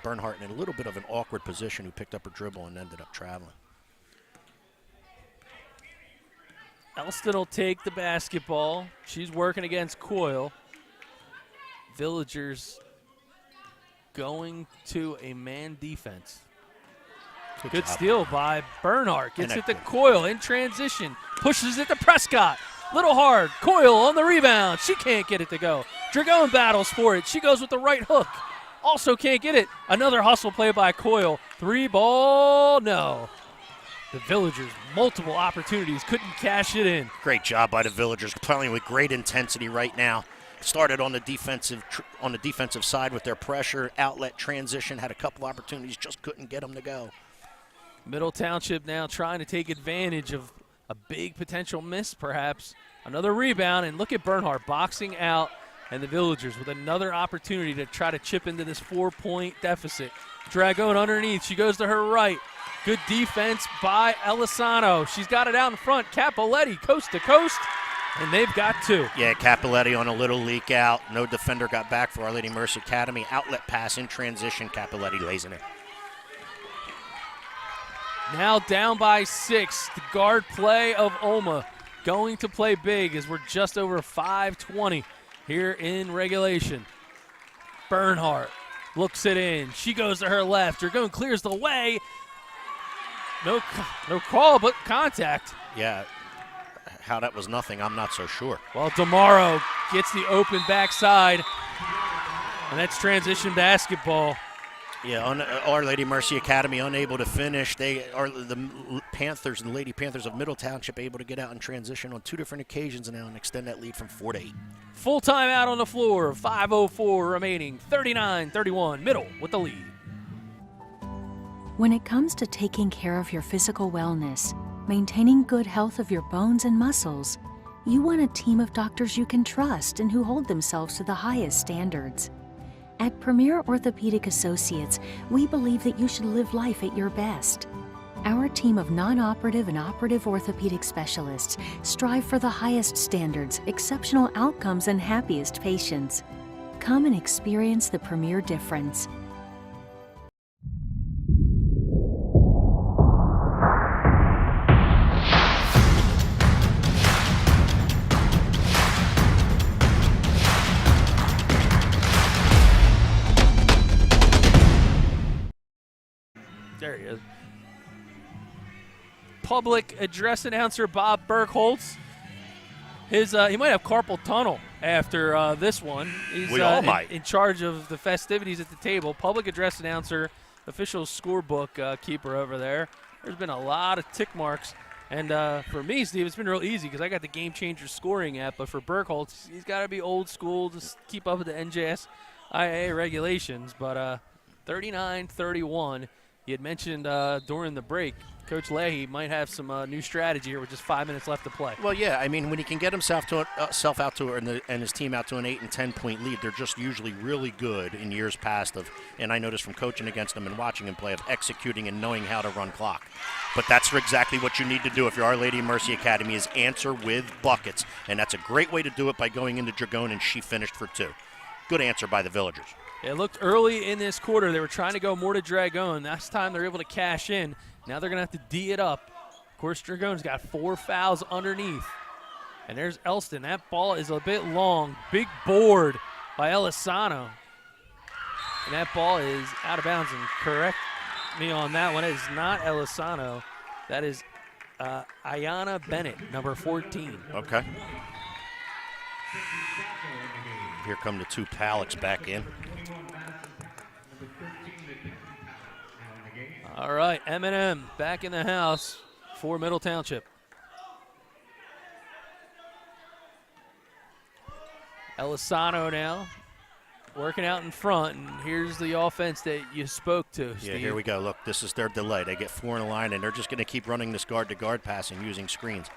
[SPEAKER 3] Bernhardt in a little bit of an awkward position, who picked up her dribble and ended up traveling.
[SPEAKER 2] Elston will take the basketball. She's working against Coyle. Villagers going to a man defense. Good steal by Bernhardt. Gets it to Coyle in transition. Pushes it to Prescott. Little hard. Coyle on the rebound. She can't get it to go. Dragon battles for it. She goes with the right hook. Also can't get it. Another hustle play by Coyle. 3 ball, no. The Villagers, multiple opportunities, couldn't cash it in.
[SPEAKER 3] Great job by the Villagers, playing with great intensity right now. Started on the defensive side with their pressure, outlet, transition, had a couple opportunities, just couldn't get them to go.
[SPEAKER 2] Middle Township now trying to take advantage of a big potential miss, perhaps. Another rebound, and look at Bernhardt boxing out, and the Villagers with another opportunity to try to chip into this 4-point deficit. Dragon underneath. She goes to her right. Good defense by Elisano. She's got it out in front. Capoletti coast to coast, and they've got 2.
[SPEAKER 3] Yeah, Capoletti on a little leak out. No defender got back for Our Lady Mercy Academy. Outlet pass in transition. Capoletti lays in it.
[SPEAKER 2] Now down by 6. The guard play of OLMA going to play big as we're just over 5:20 here in regulation. Bernhardt looks it in. She goes to her left. Dragon clears the way. No call, but contact.
[SPEAKER 3] Yeah, how that was nothing, I'm not so sure.
[SPEAKER 2] Well, DeMauro gets the open backside, and that's transition basketball.
[SPEAKER 3] Yeah, Our Lady Mercy Academy unable to finish. They are the Panthers, the Lady Panthers of Middle Township, able to get out in transition on 2 different occasions now and extend that lead from 4 to 8.
[SPEAKER 2] Full time out on the floor, 5:04 remaining, 39-31, Middle with the lead.
[SPEAKER 5] When it comes to taking care of your physical wellness, maintaining good health of your bones and muscles, you want a team of doctors you can trust and who hold themselves to the highest standards. At Premier Orthopedic Associates, we believe that you should live life at your best. Our team of non-operative and operative orthopedic specialists strive for the highest standards, exceptional outcomes, and happiest patients. Come and experience the premier difference.
[SPEAKER 2] There he is. Public address announcer Bob Bergholtz. He might have carpal tunnel after this one. He's
[SPEAKER 3] We all might.
[SPEAKER 2] in charge of the festivities at the table. Public address announcer, official scorebook keeper over there. There's been a lot of tick marks. And for me, Steve, it's been real easy because I got the Game Changer scoring app. But for Bergholtz, he's got to be old school, just keep up with the NJSIA regulations. But 39-31. You had mentioned during the break, Coach Leahy might have some new strategy here with just 5 minutes left to play.
[SPEAKER 3] Well, yeah, I mean, when he can get himself out to and his team out to an 8 and 10 point lead, they're just usually really good in years past and I noticed from coaching against him and watching him play, of executing and knowing how to run clock. But that's exactly what you need to do if you're Our Lady of Mercy Academy, is answer with buckets. And that's a great way to do it by going into Dragon, and she finished for 2. Good answer by the Villagers.
[SPEAKER 2] It looked early in this quarter. They were trying to go more to Dragon. This time they're able to cash in. Now they're going to have to D it up. Of course, Dragon's got 4 fouls underneath. And there's Elston. That ball is a bit long. Big board by Elisano. And that ball is out of bounds. And correct me on that one. It is not Elisano. That is Ayana Bennett, number 14.
[SPEAKER 3] Okay. Here come the 2 Pallets back in.
[SPEAKER 2] All right, M&M back in the house for Middle Township. Elisano now working out in front, and here's the offense that you spoke to, Steve.
[SPEAKER 3] Yeah, here we go. Look, this is their delay. They get 4 in a line, and they're just going to keep running this guard-to-guard passing using screens.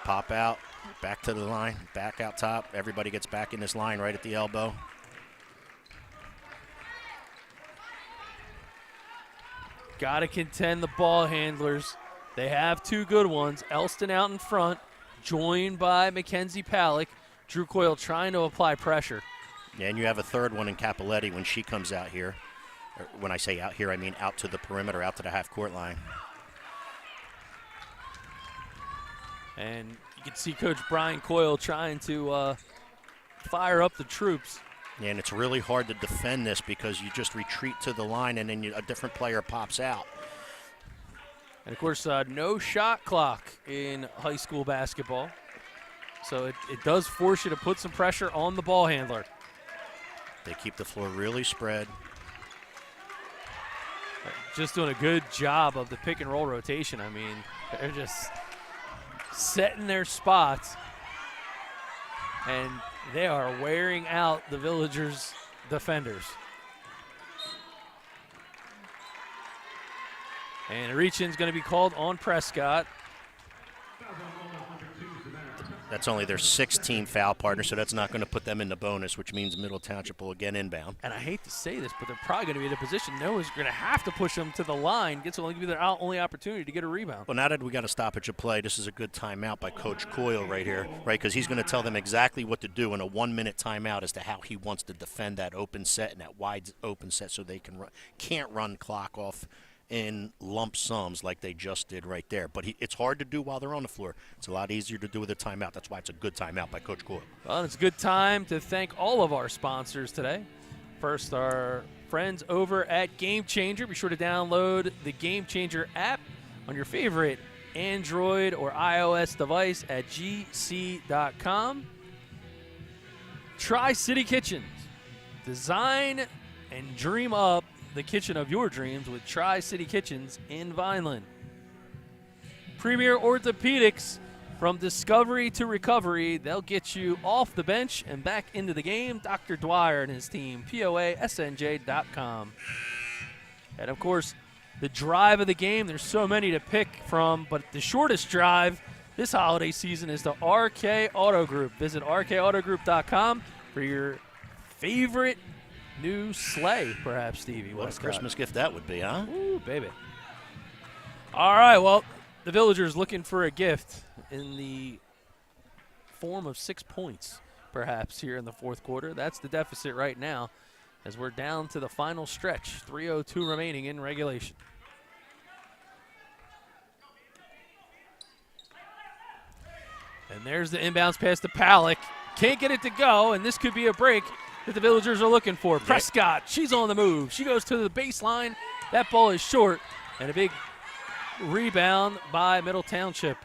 [SPEAKER 3] Pop out, back to the line, back out top. Everybody gets back in this line right at the elbow.
[SPEAKER 2] Got to contend the ball handlers. They have 2 good ones. Elston out in front, joined by Mackenzie Palick. Drew Coyle trying to apply pressure.
[SPEAKER 3] Yeah, and you have a 3rd one in Capoletti when she comes out here. When I say out here, I mean out to the perimeter, out to the half-court line.
[SPEAKER 2] And you can see Coach Brian Coyle trying to fire up the troops.
[SPEAKER 3] Yeah, and it's really hard to defend this because you just retreat to the line and then a different player pops out.
[SPEAKER 2] And, of course, no shot clock in high school basketball. So it does force you to put some pressure on the ball handler.
[SPEAKER 3] They keep the floor really spread.
[SPEAKER 2] Just doing a good job of the pick and roll rotation. I mean, they're just setting their spots. And they are wearing out the Villagers' defenders. And a reach-in is going to be called on Prescott.
[SPEAKER 3] That's only their 6th foul partner, so that's not going to put them in the bonus, which means Middle Township will again inbound.
[SPEAKER 2] And I hate to say this, but they're probably going to be in a position Noah's going to have to push them to the line. It's only going to be their only opportunity to get a rebound.
[SPEAKER 3] Well, now that we got a stoppage of play, this is a good timeout by Coach Coyle right here, right? Because he's going to tell them exactly what to do in a 1-minute timeout as to how he wants to defend that open set and that wide open set so they can't run clock off in lump sums like they just did right there. But it's hard to do while they're on the floor. It's a lot easier to do with a timeout. That's why it's a good timeout by Coach Coyle.
[SPEAKER 2] Well, it's a good time to thank all of our sponsors today. First, our friends over at Game Changer. Be sure to download the Game Changer app on your favorite Android or iOS device at gc.com. Tri-City Kitchens. Design and dream up the kitchen of your dreams with Tri-City Kitchens in Vineland. Premier Orthopedics, from discovery to recovery, they'll get you off the bench and back into the game. Dr. Dwyer and his team, POASNJ.com. And, of course, the drive of the game, there's so many to pick from, but the shortest drive this holiday season is the RK Auto Group. Visit rkautogroup.com for your favorite new sleigh, perhaps, Stevie.
[SPEAKER 3] What a Christmas gift that would be, huh?
[SPEAKER 2] Ooh, baby. All right, well, the Villagers looking for a gift in the form of 6 points, perhaps, here in the fourth quarter. That's the deficit right now as we're down to the final stretch, 3:02 remaining in regulation. And there's the inbounds pass to Palick. Can't get it to go, and this could be a break that the Villagers are looking for. Prescott, she's on the move. She goes to the baseline. That ball is short, and a big rebound by Middle Township.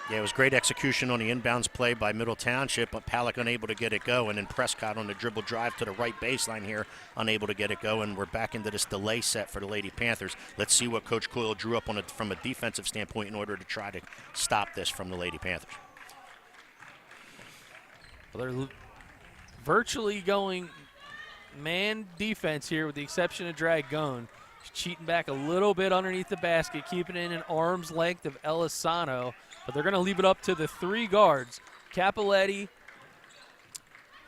[SPEAKER 3] Yeah, it was great execution on the inbounds play by Middle Township, but Palick unable to get it going, and Prescott on the dribble drive to the right baseline here, unable to get it going. We're back into this delay set for the Lady Panthers. Let's see what Coach Coyle drew up on it from a defensive standpoint in order to try to stop this from the Lady Panthers.
[SPEAKER 2] Well, they're virtually going man defense here with the exception of Dragone. She's cheating back a little bit underneath the basket, keeping it in an arm's length of Elisano. But they're going to leave it up to the 3 guards, Capoletti,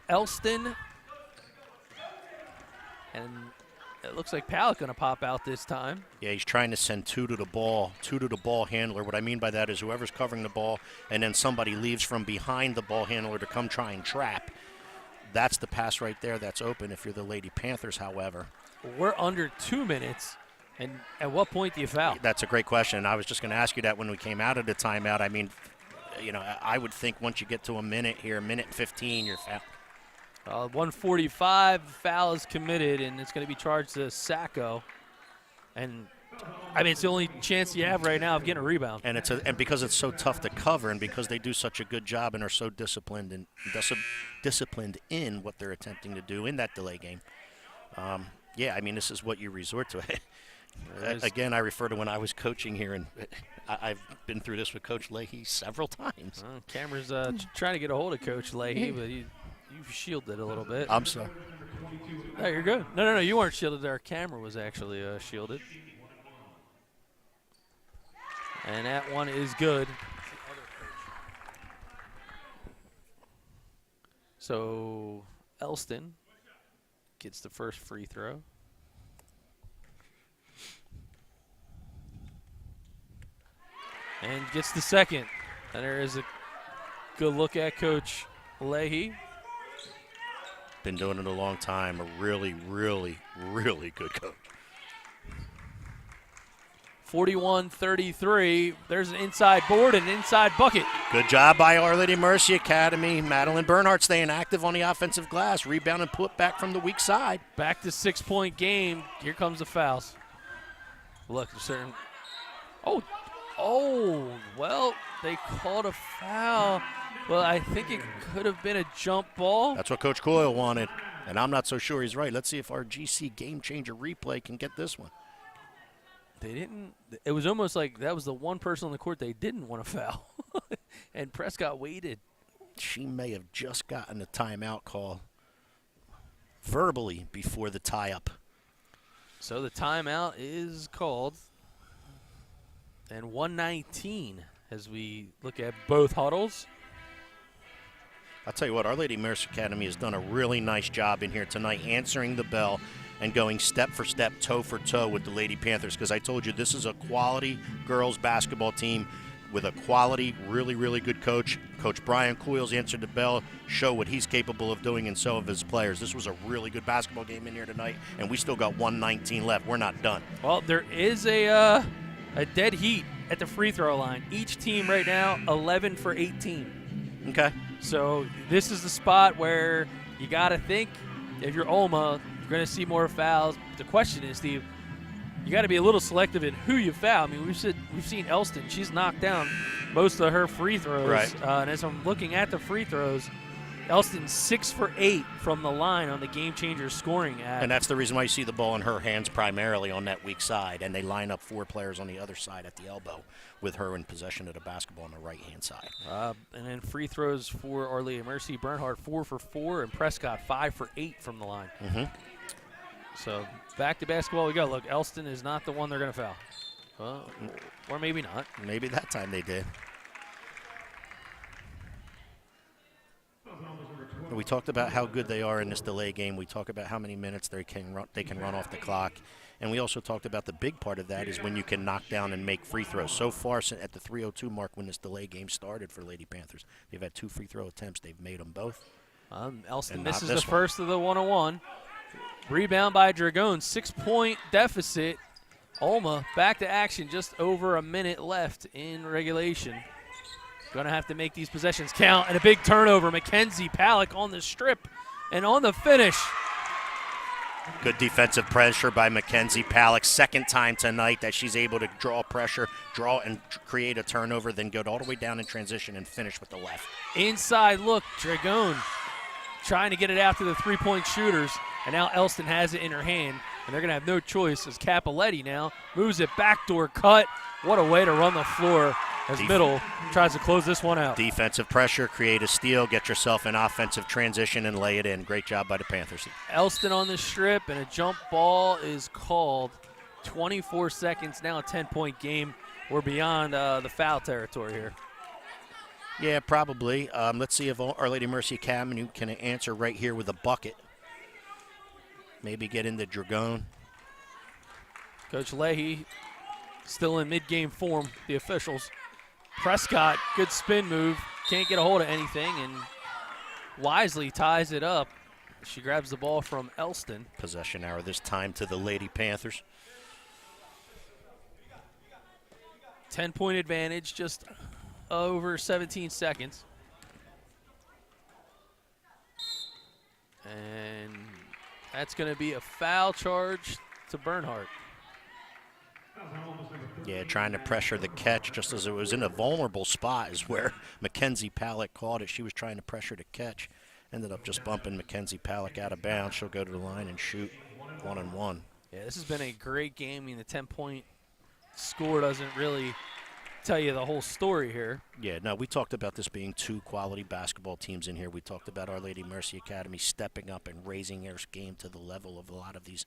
[SPEAKER 2] Elston, and it looks like Palick going to pop out this time.
[SPEAKER 3] Yeah, he's trying to send two to the ball handler. What I mean by that is whoever's covering the ball and then somebody leaves from behind the ball handler to come try and trap. That's the pass right there that's open if you're the Lady Panthers, however.
[SPEAKER 2] We're under 2 minutes. And at what point do you foul?
[SPEAKER 3] That's a great question. I was just going to ask you that when we came out of the timeout. I mean, I would think once you get to a minute here, minute 15, you're foul.
[SPEAKER 2] 1:45, foul is committed, and it's going to be charged to Sacco. And, I mean, it's the only chance you have right now of getting a rebound.
[SPEAKER 3] And and because it's so tough to cover and because they do such a good job and are so disciplined in what they're attempting to do in that delay game. Yeah, I mean, this is what you resort to. Again, I refer to when I was coaching here, and I've been through this with Coach Leahy several times.
[SPEAKER 2] Cameron's trying to get a hold of Coach Leahy, but you've shielded a little bit.
[SPEAKER 3] I'm sorry.
[SPEAKER 2] No, you're good. No, you weren't shielded. Our camera was actually shielded. And that one is good. So Elston gets the first free throw. And gets the second. And there is a good look at Coach Leahy.
[SPEAKER 3] Been doing it a long time. A really, really, really good coach.
[SPEAKER 2] 41-33. There's an inside board and an inside bucket.
[SPEAKER 3] Good job by Our Lady Mercy Academy. Madeline Bernhardt staying active on the offensive glass. Rebound and put back from the weak side.
[SPEAKER 2] Back to 6-point game. Here comes the fouls. Look, certain. Oh, well, they called a foul. Well, I think it could have been a jump ball.
[SPEAKER 3] That's what Coach Coyle wanted, and I'm not so sure he's right. Let's see if our GC Game Changer replay can get this one.
[SPEAKER 2] They didn't. It was almost like that was the one person on the court they didn't want to foul. And Prescott waited.
[SPEAKER 3] She may have just gotten a timeout call verbally before the tie-up.
[SPEAKER 2] So the timeout is called. And 119 as we look at both huddles.
[SPEAKER 3] I'll tell you what, Our Lady Mercy Academy has done a really nice job in here tonight answering the bell and going step for step, toe for toe with the Lady Panthers, because I told you this is a quality girls basketball team with a quality, really, really good coach. Coach Brian Coyles answered the bell, show what he's capable of doing, and so have his players. This was a really good basketball game in here tonight, and we still got 119 left. We're not done.
[SPEAKER 2] Well, there is a dead heat at the free throw line. Each team right now 11 for 18.
[SPEAKER 3] Okay.
[SPEAKER 2] So this is the spot where you got to think if you're OLMA, you're going to see more fouls. The question is, Steve, you got to be a little selective in who you foul. I mean, we've seen Elston. She's knocked down most of her free throws.
[SPEAKER 3] Right.
[SPEAKER 2] And as I'm looking at the free throws, Elston's 6 for 8 from the line on the Game Changer scoring ad.
[SPEAKER 3] And that's the reason why you see the ball in her hands primarily on that weak side, and they line up 4 players on the other side at the elbow with her in possession of the basketball on the right-hand side.
[SPEAKER 2] And then free throws for Our Lady Mercy. Bernhardt 4 for 4, and Prescott 5 for 8 from the line.
[SPEAKER 3] Mm-hmm.
[SPEAKER 2] So back to basketball we go. Look, Elston is not the one they're going to foul. Well, or maybe not.
[SPEAKER 3] Maybe that time they did. We talked about how good they are in this delay game. We talk about how many minutes they can run off the clock. And we also talked about the big part of that is when you can knock down and make free throws. So far, at the 3:02 mark when this delay game started for Lady Panthers, they've had 2 free throw attempts. They've made them both.
[SPEAKER 2] Elston misses the first of the 101. Rebound by Dragoons, 6-point deficit. OLMA back to action, just over a minute left in regulation. Gonna have to make these possessions count, and a big turnover. Mackenzie Palick on the strip and on the finish.
[SPEAKER 3] Good defensive pressure by Mackenzie Palick. Second time tonight that she's able to draw pressure, and create a turnover, then go all the way down in transition and finish with the left.
[SPEAKER 2] Inside look, Dragoon trying to get it out to the three-point shooters, and now Elston has it in her hand, and they're going to have no choice as Capoletti now moves it backdoor cut. What a way to run the floor as Middle tries to close this one out.
[SPEAKER 3] Defensive pressure, create a steal, get yourself an offensive transition, and lay it in. Great job by the Panthers.
[SPEAKER 2] Elston on the strip, and a jump ball is called. 24 seconds, now a 10-point game. We're beyond the foul territory here.
[SPEAKER 3] Yeah, probably. Let's see if Our Lady Mercy Academy can answer right here with a bucket. Maybe get into Dragoon.
[SPEAKER 2] Coach Leahy still in mid-game form, the officials. Prescott, good spin move, can't get a hold of anything, and wisely ties it up. She grabs the ball from Elston.
[SPEAKER 3] Possession arrow this time to the Lady Panthers.
[SPEAKER 2] 10-point advantage, just over 17 seconds. And that's going to be a foul charge to Bernhardt.
[SPEAKER 3] Yeah, trying to pressure the catch just as it was in a vulnerable spot is where Mackenzie Palick caught it. She was trying to pressure the catch. Ended up just bumping Mackenzie Palick out of bounds. She'll go to the line and shoot 1-on-1.
[SPEAKER 2] Yeah, this has been a great game. I mean, the 10-point score doesn't really tell you the whole story here.
[SPEAKER 3] Yeah, no, we talked about this being 2 quality basketball teams in here. We talked about Our Lady Mercy Academy stepping up and raising their game to the level of a lot of these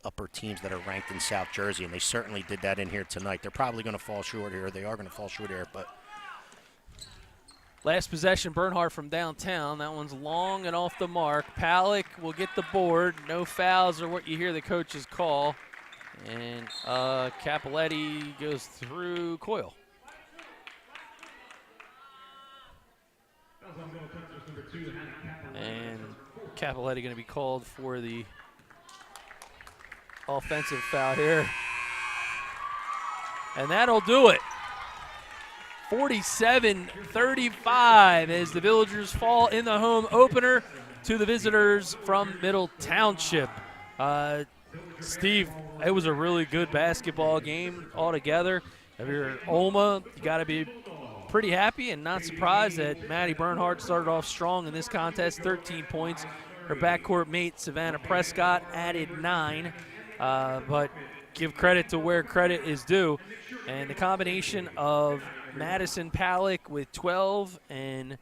[SPEAKER 3] upper teams that are ranked in South Jersey, and they certainly did that in here tonight. They're probably going to fall short here. They are going to fall short here, but
[SPEAKER 2] last possession, Bernhardt from downtown. That one's long and off the mark. Palick will get the board. No fouls are what you hear the coaches call. And Capoletti goes through Coyle. And Capoletti going to be called for the offensive foul here. And that'll do it. 47-35 as the Villagers fall in the home opener to the visitors from Middle Township. Steve, it was a really good basketball game altogether. If you're OLMA, you got to be pretty happy and not surprised that Maddie Bernhardt started off strong in this contest, 13 points. Her backcourt mate, Savannah Prescott, added 9. But give credit to where credit is due. And the combination of Madison Palick with 12 and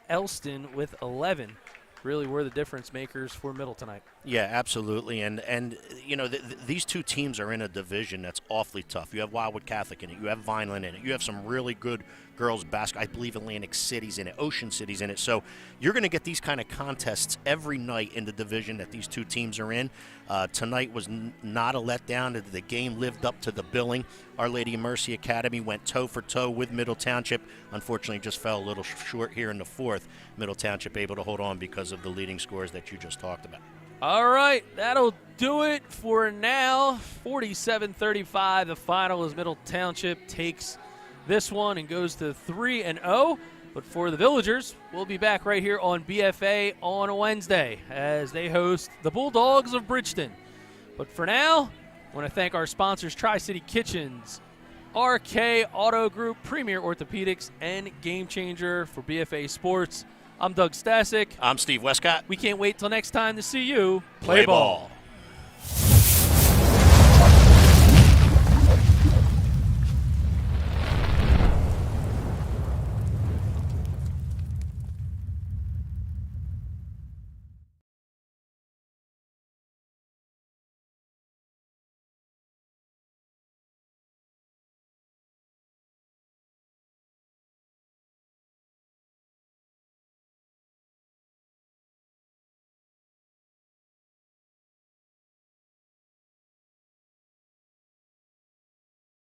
[SPEAKER 2] Elston with 11 really were the difference makers for Middle tonight.
[SPEAKER 3] yeah, absolutely. And you know, these 2 teams are in a division that's awfully tough. You have Wildwood Catholic in it. You have Vineland in it. You have some really good girls basketball. I believe Atlantic City's in it. Ocean City's in it. So you're going to get these kind of contests every night in the division that these 2 teams are in. Tonight was not a letdown. The game lived up to the billing. Our Lady of Mercy Academy went toe-for-toe with Middle Township. Unfortunately, just fell a little short here in the 4th. Middle Township able to hold on because of the leading scores that you just talked about.
[SPEAKER 2] All right, that'll do it for now. 47-35, the final as Middle Township takes this one and goes to 3-0. But for the Villagers, we'll be back right here on BFA on Wednesday as they host the Bulldogs of Bridgeton. But for now, I want to thank our sponsors, Tri-City Kitchens, RK Auto Group, Premier Orthopedics, and Game Changer for BFA Sports. I'm Doug Stasic.
[SPEAKER 3] I'm Steve Westcott.
[SPEAKER 2] We can't wait till next time to see you
[SPEAKER 3] Play ball.